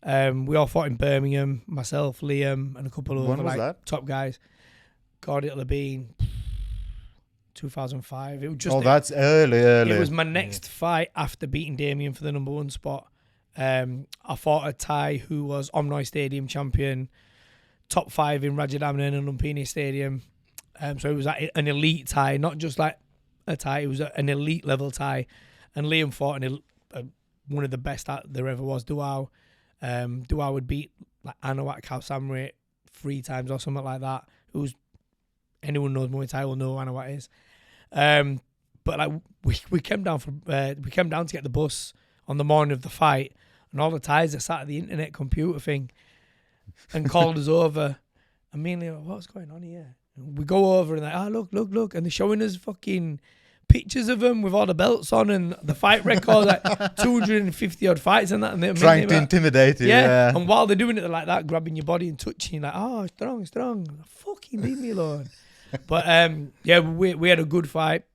We all fought in Birmingham, myself, Liam, and a couple of other top guys. God, it'll have been 2005. It was just that's early. It was my next fight after beating Damien for the #1 spot. I fought a Thai who was Omnoy Stadium champion, top 5 in Rajadamnern and Lumpini Stadium. So it was like an elite Thai, not just like a Thai. It was an elite level Thai. And Liam fought one of the best there ever was, Duao. Duao would beat like Anawat Howson 3 times or something like that. Anyone knows Muay Thai will know who Anawat is. But like we came down to get the bus on the morning of the fight, and all the Thais are sat at the internet computer thing and called us over. And me and Leo, what's going on here? And we go over and like, look, and they're showing us fucking pictures of them with all the belts on and the fight record, like 250 odd fights and that. And they're trying to intimidate you. Yeah. And while they're doing it, they're like that, grabbing your body and touching, like, oh, strong. Fucking leave me alone. But we had a good fight.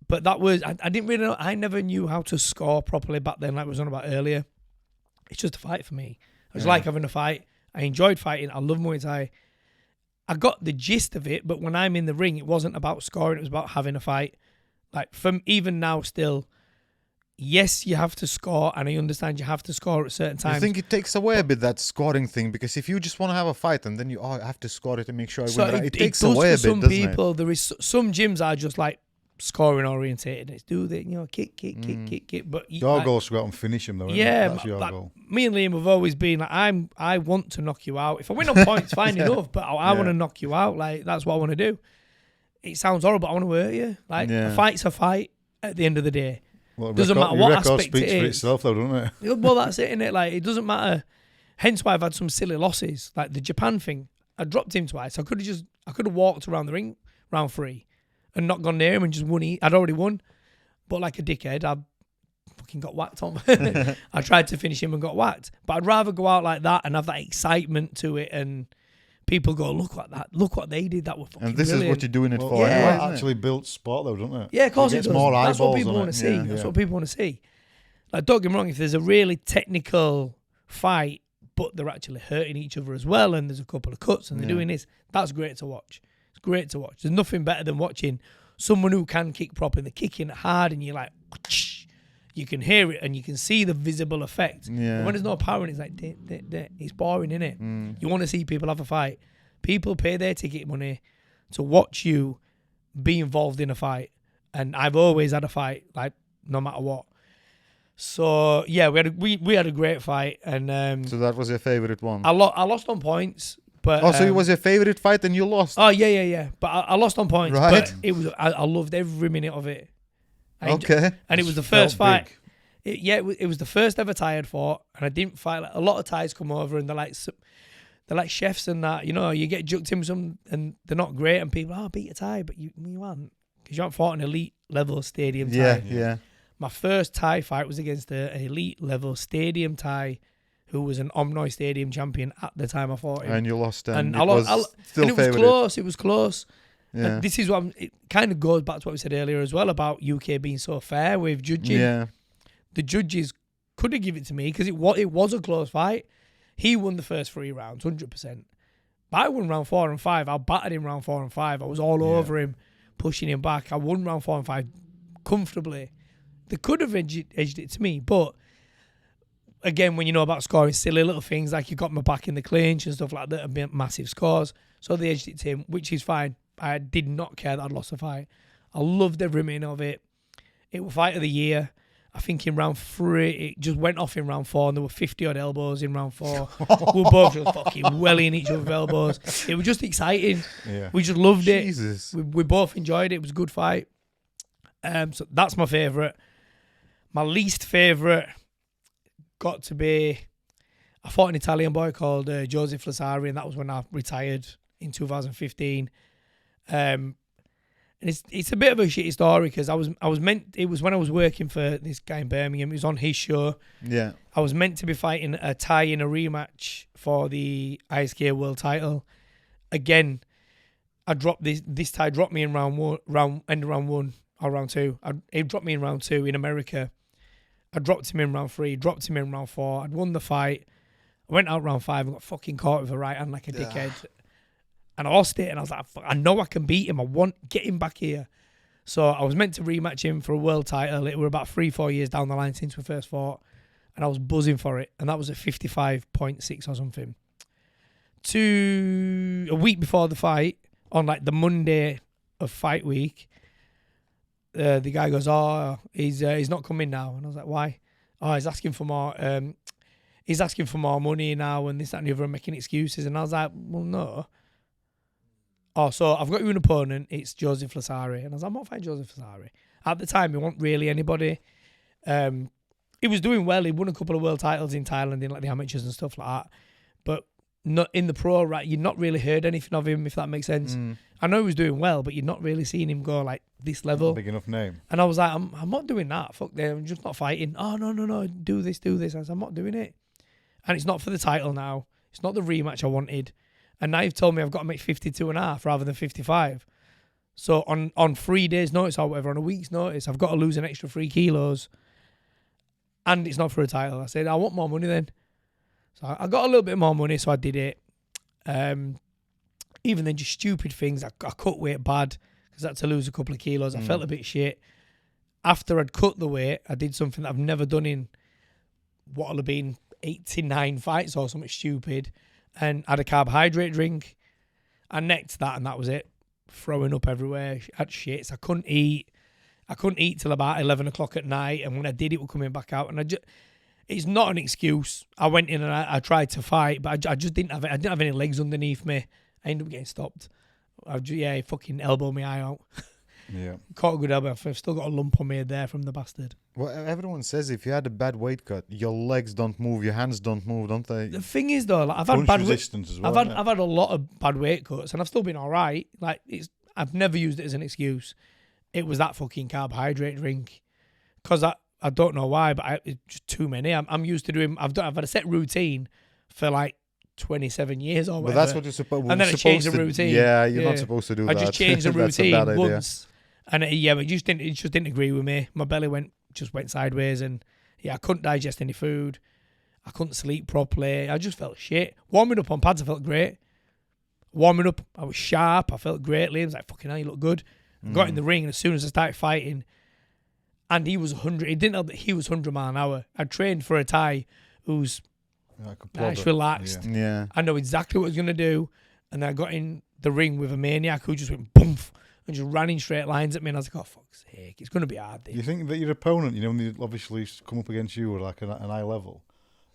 But that was, I didn't really know, I never knew how to score properly back then, like I was on about earlier. It's just a fight for me. I just like having a fight. I enjoyed fighting. I love Muay Thai. I got the gist of it, but when I'm in the ring, it wasn't about scoring, it was about having a fight. Like, from even now still, yes, you have to score, and I understand you have to score at certain times. I think it takes away a bit that scoring thing, because if you just want to have a fight and then I have to score it and make sure I win, it takes away a bit, doesn't it? Some people, there is some gyms are just like scoring orientated. It's do the kick. But your goal's to go out and finish him, though. Yeah, that's your goal. Me and Liam have always been like, I want to knock you out. If I win on points, fine enough. But I want to knock you out. Like, that's what I want to do. It sounds horrible, but I want to hurt you. Like, a fight's a fight at the end of the day. Well, doesn't matter what aspect speaks it is. for itself, though, doesn't it? Well, that's it, innit? Like, it doesn't matter. Hence why I've had some silly losses. Like the Japan thing, I dropped him twice. I could have walked around the ring round 3 and not gone near him and just won. I'd already won, but like a dickhead, I fucking got whacked on. I tried to finish him and got whacked. But I'd rather go out like that and have that excitement to it and people go, look at that, look what they did, that was fucking And this brilliant. is what you're doing it for. yeah. anyway, It isn't it? actually built sport, though, doesn't it? Yeah, of course it gets does. more That's what eyeballs people on want it. to see. Yeah, That's yeah. what people want to see. Like, don't get me wrong, if there's a really technical fight, but they're actually hurting each other as well, and there's a couple of cuts, and they're doing this, that's great to watch. It's great to watch. There's nothing better than watching someone who can kick properly, and they're kicking it hard, and you're like, you can hear it, and you can see the visible effect. Yeah. But when there's no power, and it's like, it's boring, innit? You want to see people have a fight. People pay their ticket money to watch you be involved in a fight, and I've always had a fight, like, no matter what. So yeah, we had a great fight, and So that was your favorite one. I lost on points, but Oh, so it was your favorite fight and you lost? oh yeah. But I lost on points, Right. but it was I loved every minute of it. Okay. And it was the first fight. It was the first ever Thai I'd fought, and I didn't fight. Like, a lot of Thais come over and they're like chefs and that. You know, you get jucked in with some, and they're not great, and people, beat a Thai, but you aren't, because you haven't fought an elite level stadium Thai. Yeah. My first Thai fight was against an elite level stadium Thai who was an Omnoy Stadium champion at the time I fought him. And you lost, And it I lost. was still And it was favorite. close. It was close. Yeah. And this is what it kind of goes back to what we said earlier as well about UK being so fair with judging. Yeah. The judges could have given it to me because it was a close fight. He won the first 3 rounds, 100%. But I won round 4 and 5. I battered him round 4 and 5. I was all over him, pushing him back. I won round 4 and 5 comfortably. They could have edged it to me, but again, when you know about scoring silly little things like you got my back in the clinch and stuff like that, and massive scores, so they edged it to him, which is fine. I did not care that I'd lost the fight. I loved every minute of it. It was fight of the year. I think in round 3, it just went off in round 4, and there were 50 odd elbows in round 4. We were both just fucking welling each other with elbows. It was just exciting. Yeah. We just loved it. Jesus. We both enjoyed it. It was a good fight. So that's my favourite. My least favourite got to be, I fought an Italian boy called Joseph Lasari, and that was when I retired in 2015. And it's a bit of a shitty story because it was when I was working for this guy in Birmingham. It was on his show. Yeah. I was meant to be fighting a Thai in a rematch for the ISK world title. Again, I dropped this Thai dropped me in round 1 or round 2. He dropped me in round 2 in America. I dropped him in round 3, dropped him in round 4. I'd won the fight. I went out round 5 and got fucking caught with a right hand like a dickhead. And I lost it, and I was like, I know I can beat him. I want get him back here. So I was meant to rematch him for a world title. It were about 3-4 years down the line since we first fought, and I was buzzing for it. And that was at 55.6 or something. A week before the fight, on like the Monday of fight week, the guy goes, he's not coming now. And I was like, why? Oh, he's asking for more. He's asking for more money now, and this, that, and the other, and making excuses. And I was like, well, no. Oh, so I've got you an opponent. It's Joseph Lasari. And I was like, I'm not fighting Joseph Lasari. At the time, he wasn't really anybody. He was doing well. He won a couple of world titles in Thailand in like the amateurs and stuff like that. But not in the pro, right? You'd not really heard anything of him, if that makes sense. I know he was doing well, but you'd not really seen him go like this level. Big enough name. And I was like, I'm not doing that. Fuck them. I'm just not fighting. Oh, no. Do this. I said, I'm not doing it. And it's not for the title now. It's not the rematch I wanted. And now you've told me I've got to make 52.5 rather than 55. So on 3 days' notice or whatever, on a week's notice, I've got to lose an extra 3 kilos. And it's not for a title. I said, I want more money then. So I got a little bit more money, so I did it. Even then, just stupid things. I cut weight bad because I had to lose a couple of kilos. I felt a bit shit. After I'd cut the weight, I did something that I've never done in what'll have been 89 fights or something stupid, and had a carbohydrate drink. I necked that, and that was it. Throwing up everywhere, had shits. I couldn't eat till about 11 o'clock at night, and when I did, it was coming back out. And it's not an excuse. I went in and I tried to fight, but I just didn't have it. I didn't have any legs underneath me. I ended up getting stopped. He fucking elbowed my eye out. Yeah. Caught a good elbow. I've still got a lump on me there from the bastard. Well, everyone says if you had a bad weight cut, your legs don't move, your hands don't move, don't they? The thing is though, like, I've had Punch bad resistance as well. I've had a lot of bad weight cuts, and I've still been all right. Like I've never used it as an excuse. It was that fucking carbohydrate drink, because I don't know why, but it's just too many. I'm used to doing. I've had a set routine for like 27 years or But whatever. that's what you're supposed. And then I changed the routine. Yeah, you're not supposed to do I that. just changed the That's a routine bad idea. once, and it just didn't agree with me. My belly went sideways, and I couldn't digest any food. I couldn't sleep properly. I just felt shit. Warming up on pads, I felt great. Warming up, I was sharp. I felt great. Liam's like, fucking hell, you look good. Got in the ring, and as soon as I started fighting, and he was 100. He didn't know that he was 100 mile an hour. I trained for a Thai who's nice, relaxed. Yeah. I know exactly what he's going to do. And then I got in the ring with a maniac who just went boom and just ran in straight lines at me. And I was like, oh, fuck's sake, it's going to be hard. You think that your opponent, when they obviously come up against you at like an high level,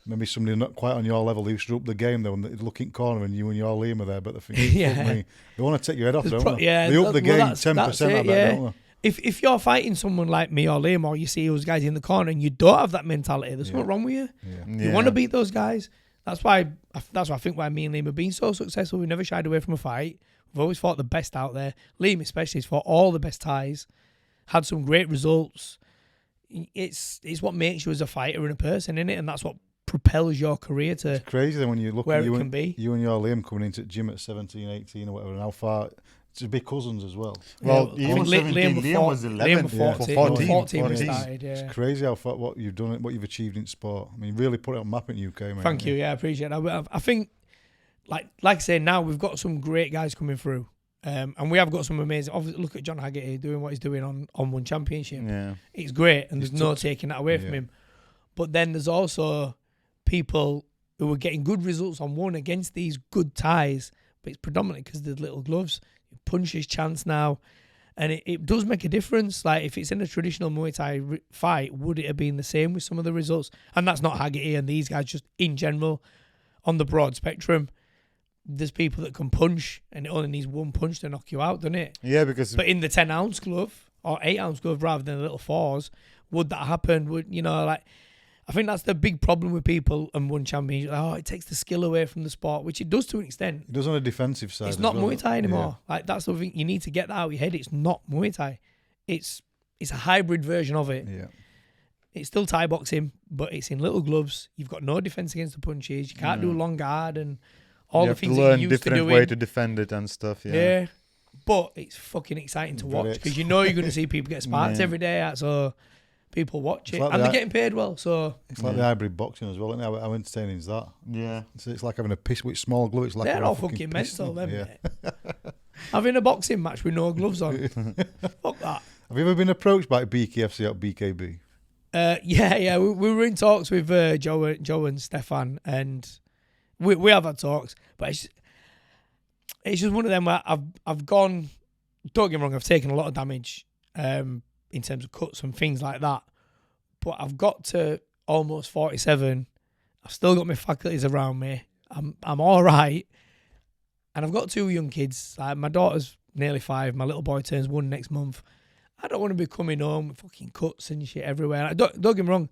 maybe somebody not quite on your level who used to up the game though, and they'd look in corner and you and your Liam are there, but they think, me. They want to take your head off, don't they? Yeah, they up the game 10%, I bet, don't they? If you're fighting someone like me or Liam, or you see those guys in the corner and you don't have that mentality, there's something wrong with you. Yeah. You want to beat those guys. That's why I think why me and Liam have been so successful. We never shied away from a fight. We've always fought the best out there. Liam especially has fought all the best Thais, had some great results. It's what makes you as a fighter and a person, innit? And that's what propels your career to it's crazy then when you look where at it can be. You and your Liam coming into the gym at 17, 18 or whatever, and how far to be cousins as well. Well, even Liam was 11. Liam was 14 when we started, It's crazy how far, what you've done, what you've achieved in sport. I mean, really put it on map in UK, mate. Thank you, I appreciate that. I think, like I say, now we've got some great guys coming through. And we have got some amazing. Obviously, look at John Haggerty doing what he's doing on One Championship. Yeah, it's great, and there's no taking that away from him. But then there's also people who are getting good results on one against these good Thais, but it's predominantly because of the little gloves. He punches chance now, and it does make a difference. Like if it's in a traditional Muay Thai fight, would it have been the same with some of the results? And that's not Haggerty and these guys, just in general on the broad spectrum. There's people that can punch, and it only needs one punch to knock you out, doesn't it? Yeah, because but in the 10-ounce glove or 8-ounce glove rather than the little 4s, would that happen? I think that's the big problem with people and One Championship. Oh, it takes the skill away from the sport, which it does to an extent. It does on a defensive side. It's not Muay Thai anymore. Like that's the thing. You need to get that out of your head. It's not Muay Thai. It's a hybrid version of it. Yeah. It's still Thai boxing, but it's in little gloves. You've got no defense against the punches. You can't do long guard and all the things that you used to do. You have to learn different way to defend it and stuff. Yeah. But it's fucking exciting to watch because you know you're going to see people get sparked every day. So people watch it, and they're getting paid well. So it's like the hybrid boxing as well. Isn't it? How entertaining is that? Yeah. So it's like having a piss with small glove. It's like they're all fucking mental, them. Having a boxing match with no gloves on. Fuck that. Have you ever been approached by BKFC or BKB? Yeah. We were in talks with Joe and Stefan, and we have had talks, but it's just one of them where I've gone. Don't get me wrong, I've taken a lot of damage in terms of cuts and things like that, but I've got to almost 47. I've still got my faculties around me. I'm all right, and I've got 2 young kids. Like my daughter's nearly 5. My little boy turns 1 next month. I don't want to be coming home with fucking cuts and shit everywhere. Like, don't get me wrong,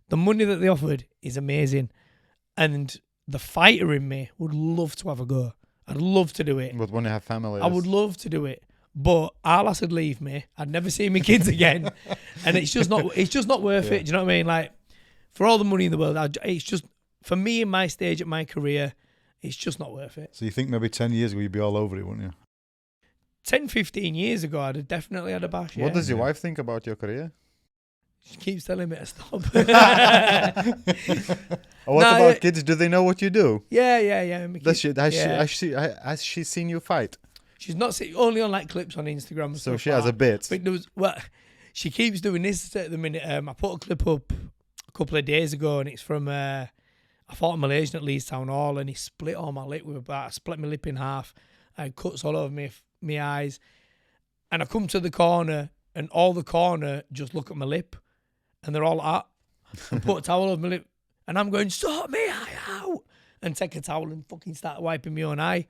the money that they offered is amazing, and the fighter in me would love to have a go. I'd love to do it. But when you have families, I would love to do it. But our lass would leave me. I'd never see my kids again, and it's just not worth it. Do you know what I mean? Like for all the money in the world, it's just for me in my stage at my career, it's just not worth it. So you think maybe 10 years ago you'd be all over it, wouldn't you? 10, 15 years ago, I'd have definitely had a bash. What does your wife think about your career? She keeps telling me to stop. What about kids? Do they know what you do? Yeah. Has she seen you fight? She's not only on like clips on Instagram. And so she has a bit. But she keeps doing this at the minute. I put a clip up a couple of days ago, and it's from I fought a Malaysian at Leeds Town Hall, and he split all my lip with a bat. I split my lip in half. I had cuts all over my eyes, and I come to the corner, and all the corner just look at my lip, and they're all like that, and put a towel over my lip, and I'm going, sort me eye out, and take a towel and fucking start wiping my own eye.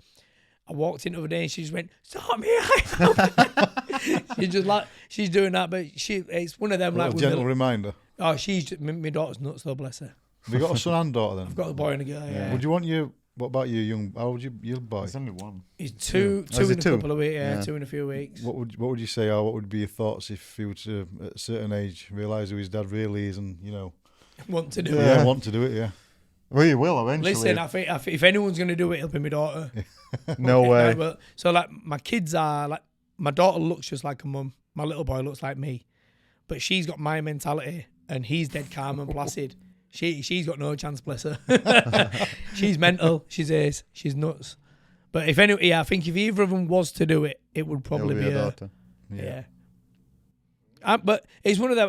I walked in the other day and she just went, sort me eye out. She's doing that, but it's one of them like a gentle reminder. Oh, my daughter's nuts though, bless her. Have you got a son and daughter then? I've got a boy and a girl. Yeah. Would you want what about you, young? How old your boy? There's only one. He's two in a couple of weeks. Yeah, 2 in a few weeks. What would you say? Or what would be your thoughts if he were to, at a certain age, realise who his dad really is, and want to do it? Yeah, want to do it. Yeah. Well, you will eventually. Listen, I think if anyone's going to do it, it'll be my daughter. No way. Well, so like my kids are like, my daughter looks just like her mum. My little boy looks like me, but she's got my mentality, and he's dead calm and placid. She's got no chance, bless her. She's mental. She's ace. She's nuts. But I think if either of them was to do it, it would probably be her. Daughter. Yeah. But it's one of them.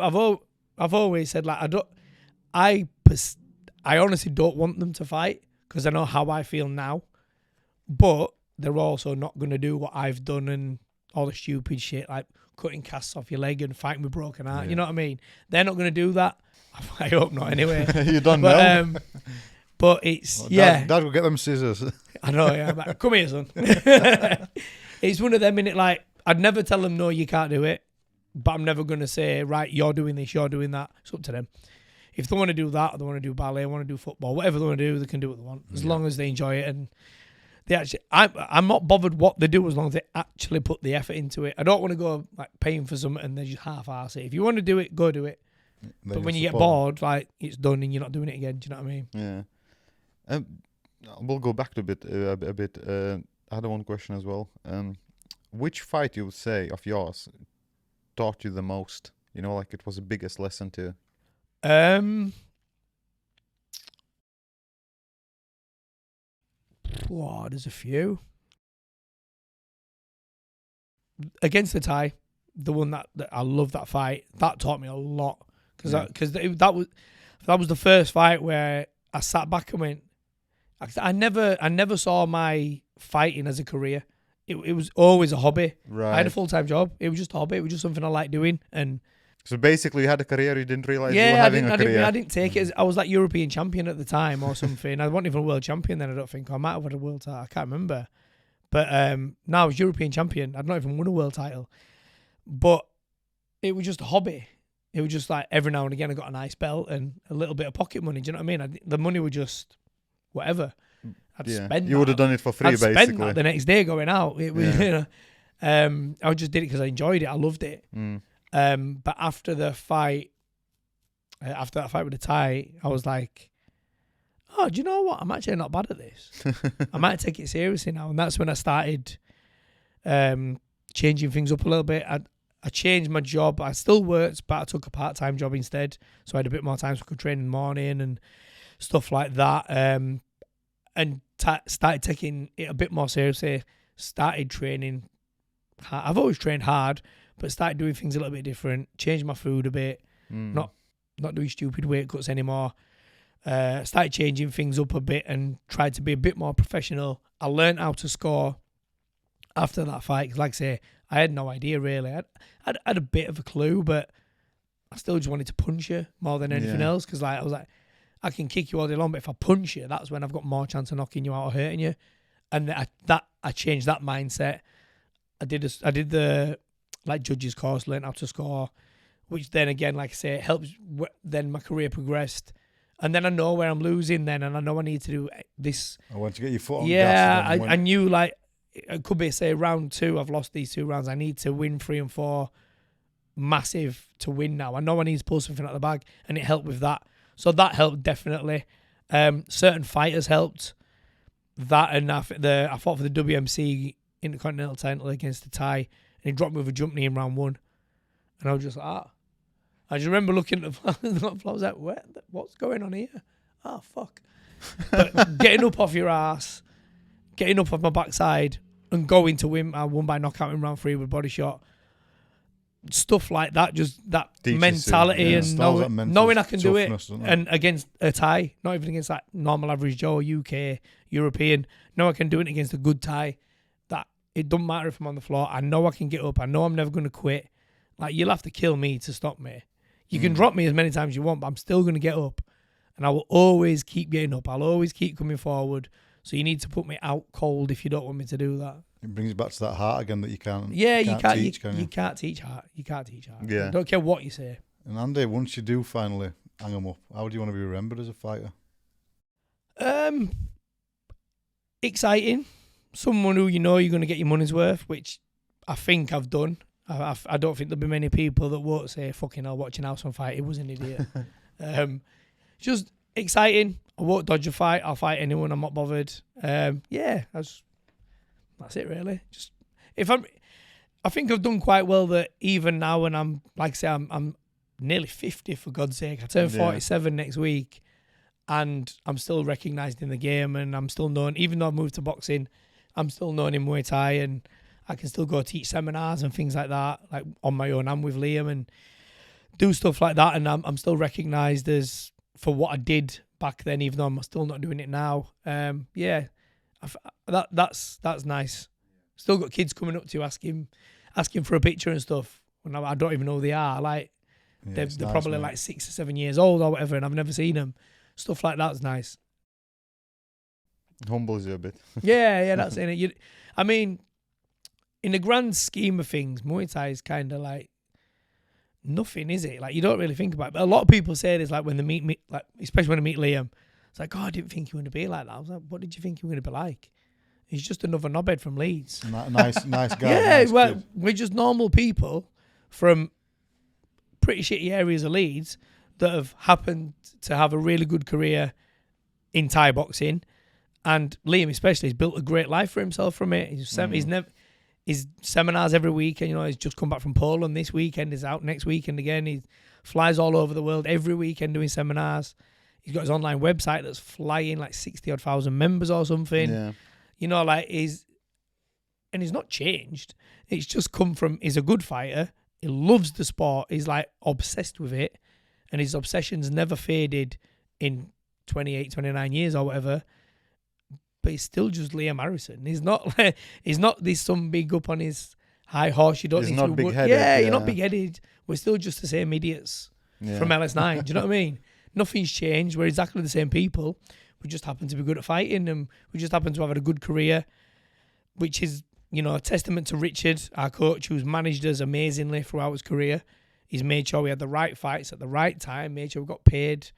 I've always said like I honestly don't want them to fight because I know how I feel now. But they're also not going to do what I've done and all the stupid shit like cutting casts off your leg and fighting with broken heart. Yeah. You know what I mean? They're not going to do that. I hope not. Anyway, you don't know. But it's Dad will get them scissors. I know. Yeah, like, come here, son. It's one of them. In it, like I'd never tell them no, you can't do it. But I'm never going to say, right, you're doing this, you're doing that. It's up to them. If they want to do that, or they want to do ballet, want to do football, whatever they want to do, they can do what they want, as long as they enjoy it. And they actually, I'm not bothered what they do as long as they actually put the effort into it. I don't want to go like paying for something and they just half-arse it. If you want to do it, go do it. But when you get bored, like it's done and you're not doing it again. Do you know what I mean? Yeah. We'll go back to a bit. I had one question as well. Which fight you would say of yours taught you the most? You know, like it was the biggest lesson to. There's a few. Against the Thai, the one that I love that fight, that taught me a lot because that was the first fight where I sat back and went. I never saw my fighting as a career. It was always a hobby. Right. I had a full-time job. It was just a hobby. It was just something I liked doing. And so basically, you had a career. You didn't realize you were having a career. I didn't take it. I was like European champion at the time or something. I wasn't even a world champion then. I don't think I might have had a world title. I can't remember. But no, I was European champion. I'd not even won a world title. But it was just a hobby. It was just like every now and again I got a nice belt and a little bit of pocket money. Do you know what I mean? The money was just whatever. I'd spend. You would have done it for free, I'd basically. spend that the next day going out. It was, I just did it because I enjoyed it. I loved it. But after that fight with the Thai, I was like, oh, do you know what? I'm actually not bad at this. I might take it seriously now. And that's when I started changing things up a little bit. I changed my job. I still worked, but I took a part-time job instead. So I had a bit more time so I could train in the morning and stuff like that. And started taking it a bit more seriously. Started training hard. I've always trained hard, but started doing things a little bit different. Changed my food a bit. Not doing stupid weight cuts anymore. Started changing things up a bit and tried to be a bit more professional. I learned how to score after that fight. 'Cause like I say, I had no idea really. I had a bit of a clue, but I still just wanted to punch you more than anything else. Because like I was like, I can kick you all day long, but if I punch you, that's when I've got more chance of knocking you out or hurting you. And I changed that mindset. I did the like judges course, learned how to score, which then again, like I say, it helps. Then my career progressed, and then I know where I'm losing. Then and I know I need to do this. I want to get your foot on gas. Yeah, I knew like it could be say round 2. I've lost these 2 rounds. I need to win 3 and 4, massive to win now. I know I need to pull something out of the bag, and it helped with that. So that helped definitely. Certain fighters helped. That and I fought for the WMC Intercontinental title against the Thai, and he dropped me with a jump knee in round 1, and I was just like, I just remember looking at the floor. I was like, what's going on here? Oh fuck! But getting up off your ass, getting up off my backside, and going to win. I won by knockout in round 3 with a body shot. Stuff like that, just that mentality and knowing I can do it, and against a Thai, not even against that normal average Joe, UK, European. No, I can do it against a good Thai. That it doesn't matter if I'm on the floor. I know I can get up. I know I'm never going to quit. Like you'll have to kill me to stop me. You can drop me as many times as you want, but I'm still going to get up, and I will always keep getting up. I'll always keep coming forward. So you need to put me out cold if you don't want me to do that. It brings you back to that heart again that you can't. Yeah, you can't teach, you can't teach heart. You can't teach heart. Yeah. I don't care what you say. And Andy, once you do finally hang them up, how do you want to be remembered as a fighter? Exciting. Someone who you know you're going to get your money's worth, which I think I've done. I don't think there'll be many people that won't say, fucking hell, watching Howson fight, he was an idiot. Just exciting. I won't dodge a fight. I'll fight anyone. I'm not bothered. That's it really. Just I think I've done quite well that even now when I'm, like I say, I'm nearly 50 for God's sake. I turn 47 next week, and I'm still recognised in the game, and I'm still known. Even though I've moved to boxing, I'm still known in Muay Thai, and I can still go teach seminars and things like that, like on my own. I'm with Liam and do stuff like that, and I'm still recognised as for what I did back then, even though I'm still not doing it now. That's nice. Still got kids coming up to you asking for a picture and stuff. When I don't even know who they are. Like they're nice, probably like 6 or 7 years old or whatever, and I've never seen them. Stuff like that's nice. Humbles you a bit. Yeah, that's it. I mean, in the grand scheme of things, Muay Thai is kind of like nothing, is it? Like you don't really think about it. But a lot of people say this, like when they meet me, like especially when I meet Liam, it's like, oh, I didn't think you were going to be like that. I was like, what did you think you were going to be like? He's just another knobhead from Leeds. Nice guy. Yeah, nice well, kid. we're just normal people from pretty shitty areas of Leeds that have happened to have a really good career in Thai boxing. And Liam especially has built a great life for himself from it. He's seminars every week, and he's just come back from Poland this weekend. He's out next weekend again. He flies all over the world every weekend doing seminars. He's got his online website that's flying like 60,000 members or something. Yeah. He's not changed. It's just come from, he's a good fighter. He loves the sport. He's like obsessed with it. And his obsession's never faded in 28, 29 years or whatever. But he's still just Liam Harrison. He's not this some big up on his high horse. You don't he's need not to. big-headed. Yeah, you're not big-headed. We're still just the same idiots from LS9. Do you know what I mean? Nothing's changed. We're exactly the same people. We just happen to be good at fighting, and we just happen to have had a good career, which is, a testament to Richard, our coach, who's managed us amazingly throughout his career. He's made sure we had the right fights at the right time, made sure we got paid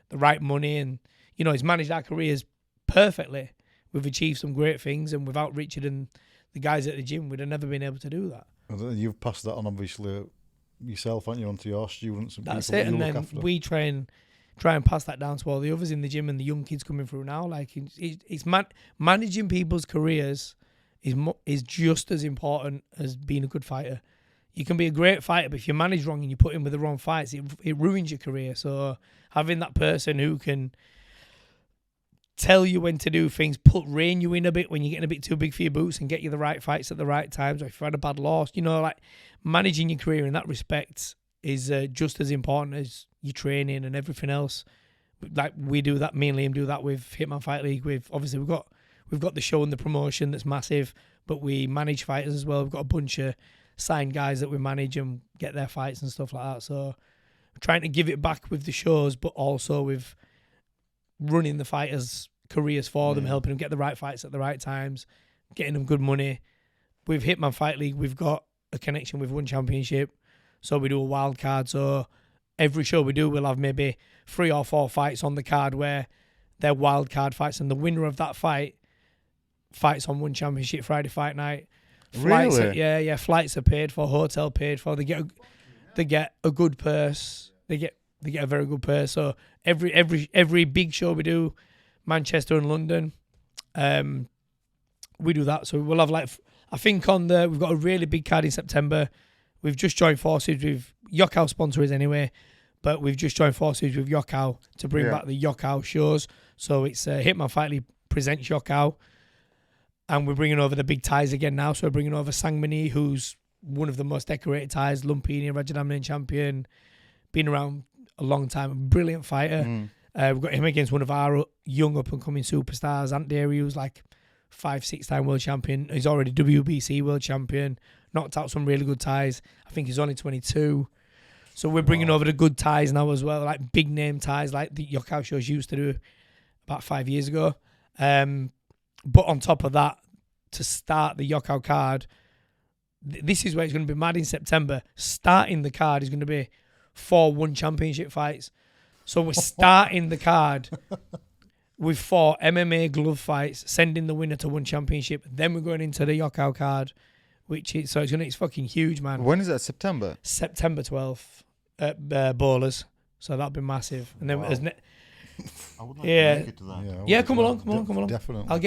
the right money, and, he's managed our careers perfectly. We've achieved some great things, and without Richard and the guys at the gym, we'd have never been able to do that. Well, you've passed that on, obviously, yourself, haven't you, onto your students and That's people it, that you and look then after. we try and pass that down to all the others in the gym and the young kids coming through now. Like it's managing people's careers is just as important as being a good fighter. You can be a great fighter, but if you manage wrong and you put in with the wrong fights, it ruins your career. So having that person who can tell you when to do things, rein you in a bit when you're getting a bit too big for your boots, and get you the right fights at the right times, or if you've had a bad loss, like managing your career in that respect is just as important as your training and everything else. Like we do that, me and Liam do that with Hitman Fight League. Obviously we've got the show and the promotion that's massive, but we manage fighters as well. We've got a bunch of signed guys that we manage and get their fights and stuff like that. So we're trying to give it back with the shows, but also with running the fighters' careers for them, helping them get the right fights at the right times, getting them good money. With Hitman Fight League, we've got a connection with One Championship, so we do a wild card. So every show we do, we'll have maybe 3 or 4 fights on the card where they're wild card fights, and the winner of that fight fights on One Championship Friday fight night. Flights Really? Flights are paid for, hotel paid for. They get a good purse. They get a very good purse. So every big show we do, Manchester and London, we do that. So we'll have we've got a really big card in September. We've just joined forces with Yokkao sponsors anyway, but we've just joined forces with Yokkao to bring back the Yokkao shows. So it's Hitman Fight League presents Yokkao, and we're bringing over the big Thais again now. So we're bringing over Sangmani, who's one of the most decorated Thais, Lumpini, Rajadamnern champion, been around a long time, a brilliant fighter. We've got him against one of our young up-and-coming superstars, Ant Dairy, who's like 5-6-time world champion. He's already WBC world champion, knocked out some really good Thais. I think he's only 22. So we're bringing over the good Thais now as well, like big-name Thais like the Yokkao shows used to do about 5 years ago. But on top of that, to start the Yokkao card, this is where it's going to be mad in September. Starting the card is going to be 4 One Championship fights. So we're starting the card with 4 MMA glove fights, sending the winner to One Championship. Then we're going into the Yokkao card, it's fucking huge, man. When is that? September? September 12th at Bowlers. So that'll be massive. And then I would like Yeah. to make it to that. Yeah, come along. Definitely. I'll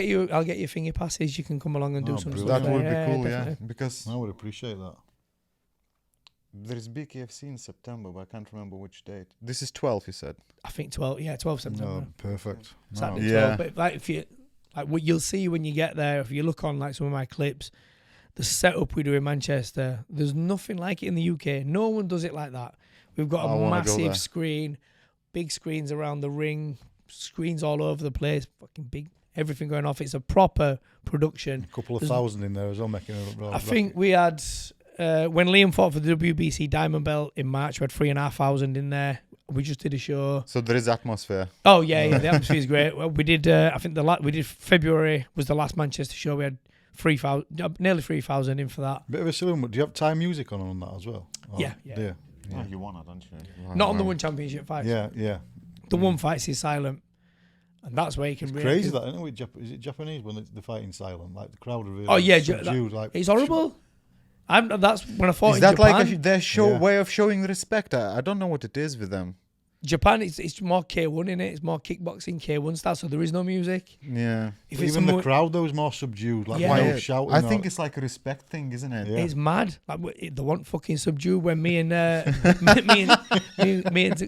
get you finger passes. You can come along and do some stuff. That would be there. cool, Definitely. yeah. Because I would appreciate that. there's BKFC in September, but I can't remember which date. This is 12, you said. I think 12 September. No, perfect. Saturday No. 12. Yeah. But like if you like what you'll see when you get there, if you look on like some of my clips, the setup we do in Manchester, there's nothing like it in the UK. No one does it like that. We've got I a wanna go there. massive screen, big screens around the ring, screens all over the place, fucking big, everything going off. It's a proper production. A couple of thousand in there as well, making it up. I think we had when Liam fought for the WBC Diamond Belt in March, we had 3,500 in there. We just did a show. So there is atmosphere. Oh yeah, the atmosphere is great. Well, we did. I think we did February was the last Manchester show. We had 3,000, nearly 3,000 in for that. Bit of a saloon, but do you have Thai music on that as well? Yeah. Do you? Oh, you won it, don't you? Not on the one championship fight. Yeah. The one fight is silent, and that's where you can really. Crazy that, isn't it? Is it Japanese when they're fighting silent? Like the crowd are really. Oh yeah, subdued, like it's horrible. That's when I fought Is in that Japan. like their show Yeah. way of showing respect? I don't know what it is with them. Japan, it's more K1 in it. It's more kickboxing K1 style, so there is no music. Yeah. If But it's even more, the crowd though is more subdued. Like Yeah. no shouting. I think it's like a respect thing, isn't it? Yeah. it's mad. Like they want fucking subdued. When me and me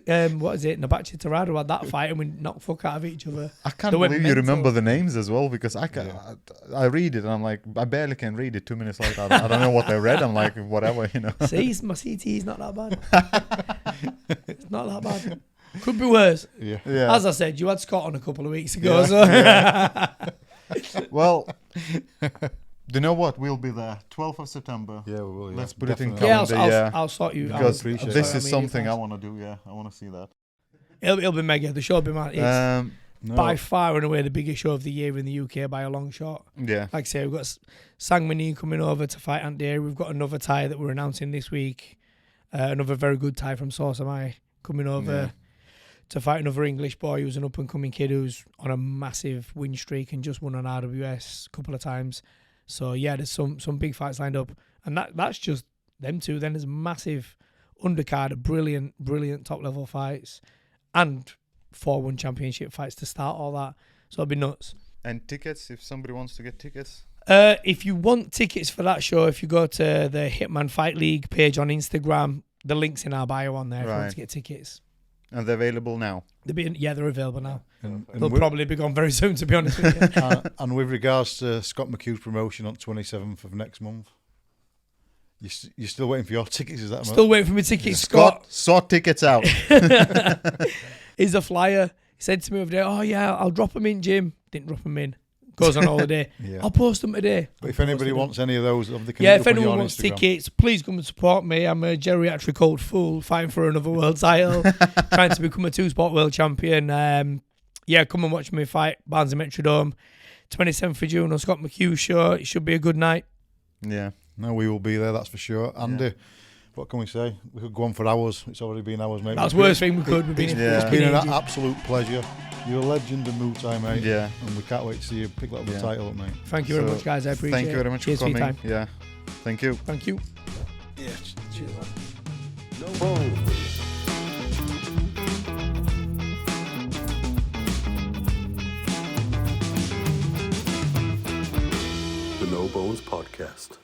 and what is it, Nabachi Torado had that fight and we knocked fuck out of each other. I can't They went believe you mental. remember the names as well, because I can. I read it and I'm like, I barely can read it. 2 minutes later, I don't know what I read. I'm like, whatever, you know. See, my CT is not that bad. It's not that bad. Could be worse. Yeah. Yeah. As I said, you had Scott on a couple of weeks ago, Yeah. so Well, do you know what? We'll be there. 12th of September. Yeah, we will. Yeah. Let's put it in Definitely. yeah, calendar, yeah. I'll sort you. Because appreciate I'll this sort is your media something I pass. want to do, yeah. I want to see that. It'll be mega. The show will be mad. It's No. by far and away the biggest show of the year in the UK by a long shot. Yeah. Like I say, we've got Sang Mani coming over to fight Andy. We've got another Thai that we're announcing this week. Another very good Thai from Sausamai coming over to fight another English boy who's an up-and-coming kid who's on a massive win streak and just won an RWS a couple of times. So, yeah, there's some big fights lined up. And that's just them two. Then there's a massive undercard of brilliant top-level fights and 4-1 championship fights to start all that. So it'll be nuts. And tickets, if somebody wants to get tickets. If you want tickets for that show, if you go to the Hitman Fight League page on Instagram, the link's in our bio on there if you want to get tickets. And they're available now. They're available now. And They'll probably be gone very soon, to be honest with you. and with regards to Scott McHugh's promotion on 27th of next month, you're still waiting for your tickets, is that Still waiting for my tickets. Yeah. Scott Sort tickets out. is a flyer. He said to me over there, "Oh yeah, I'll drop them in, Jim." Didn't drop them in. Goes on holiday. Yeah. I'll post them today. But if anybody wants any of those, they can Yeah, look if up on anyone your wants Instagram. tickets, please come and support me. I'm a geriatric old fool fighting for another world title, trying to become a 2-sport world champion. Come and watch me fight Barnes and Metrodome. 27th of June on Scott McHugh show. It should be a good night. Yeah. No, we will be there, that's for sure. Andy, what can we say? We could go on for hours. It's already been hours, mate. That's the worst thing we could. We've been It's been an absolute pleasure. You're a legend in Muay Thai, mate. Yeah. And we can't wait to see you pick that title up, mate. Thank you very much, guys. I appreciate it. Thank you very much Cheers for coming. your time. Yeah. Thank you. Thank you. Yeah, cheers. The No Bones Podcast.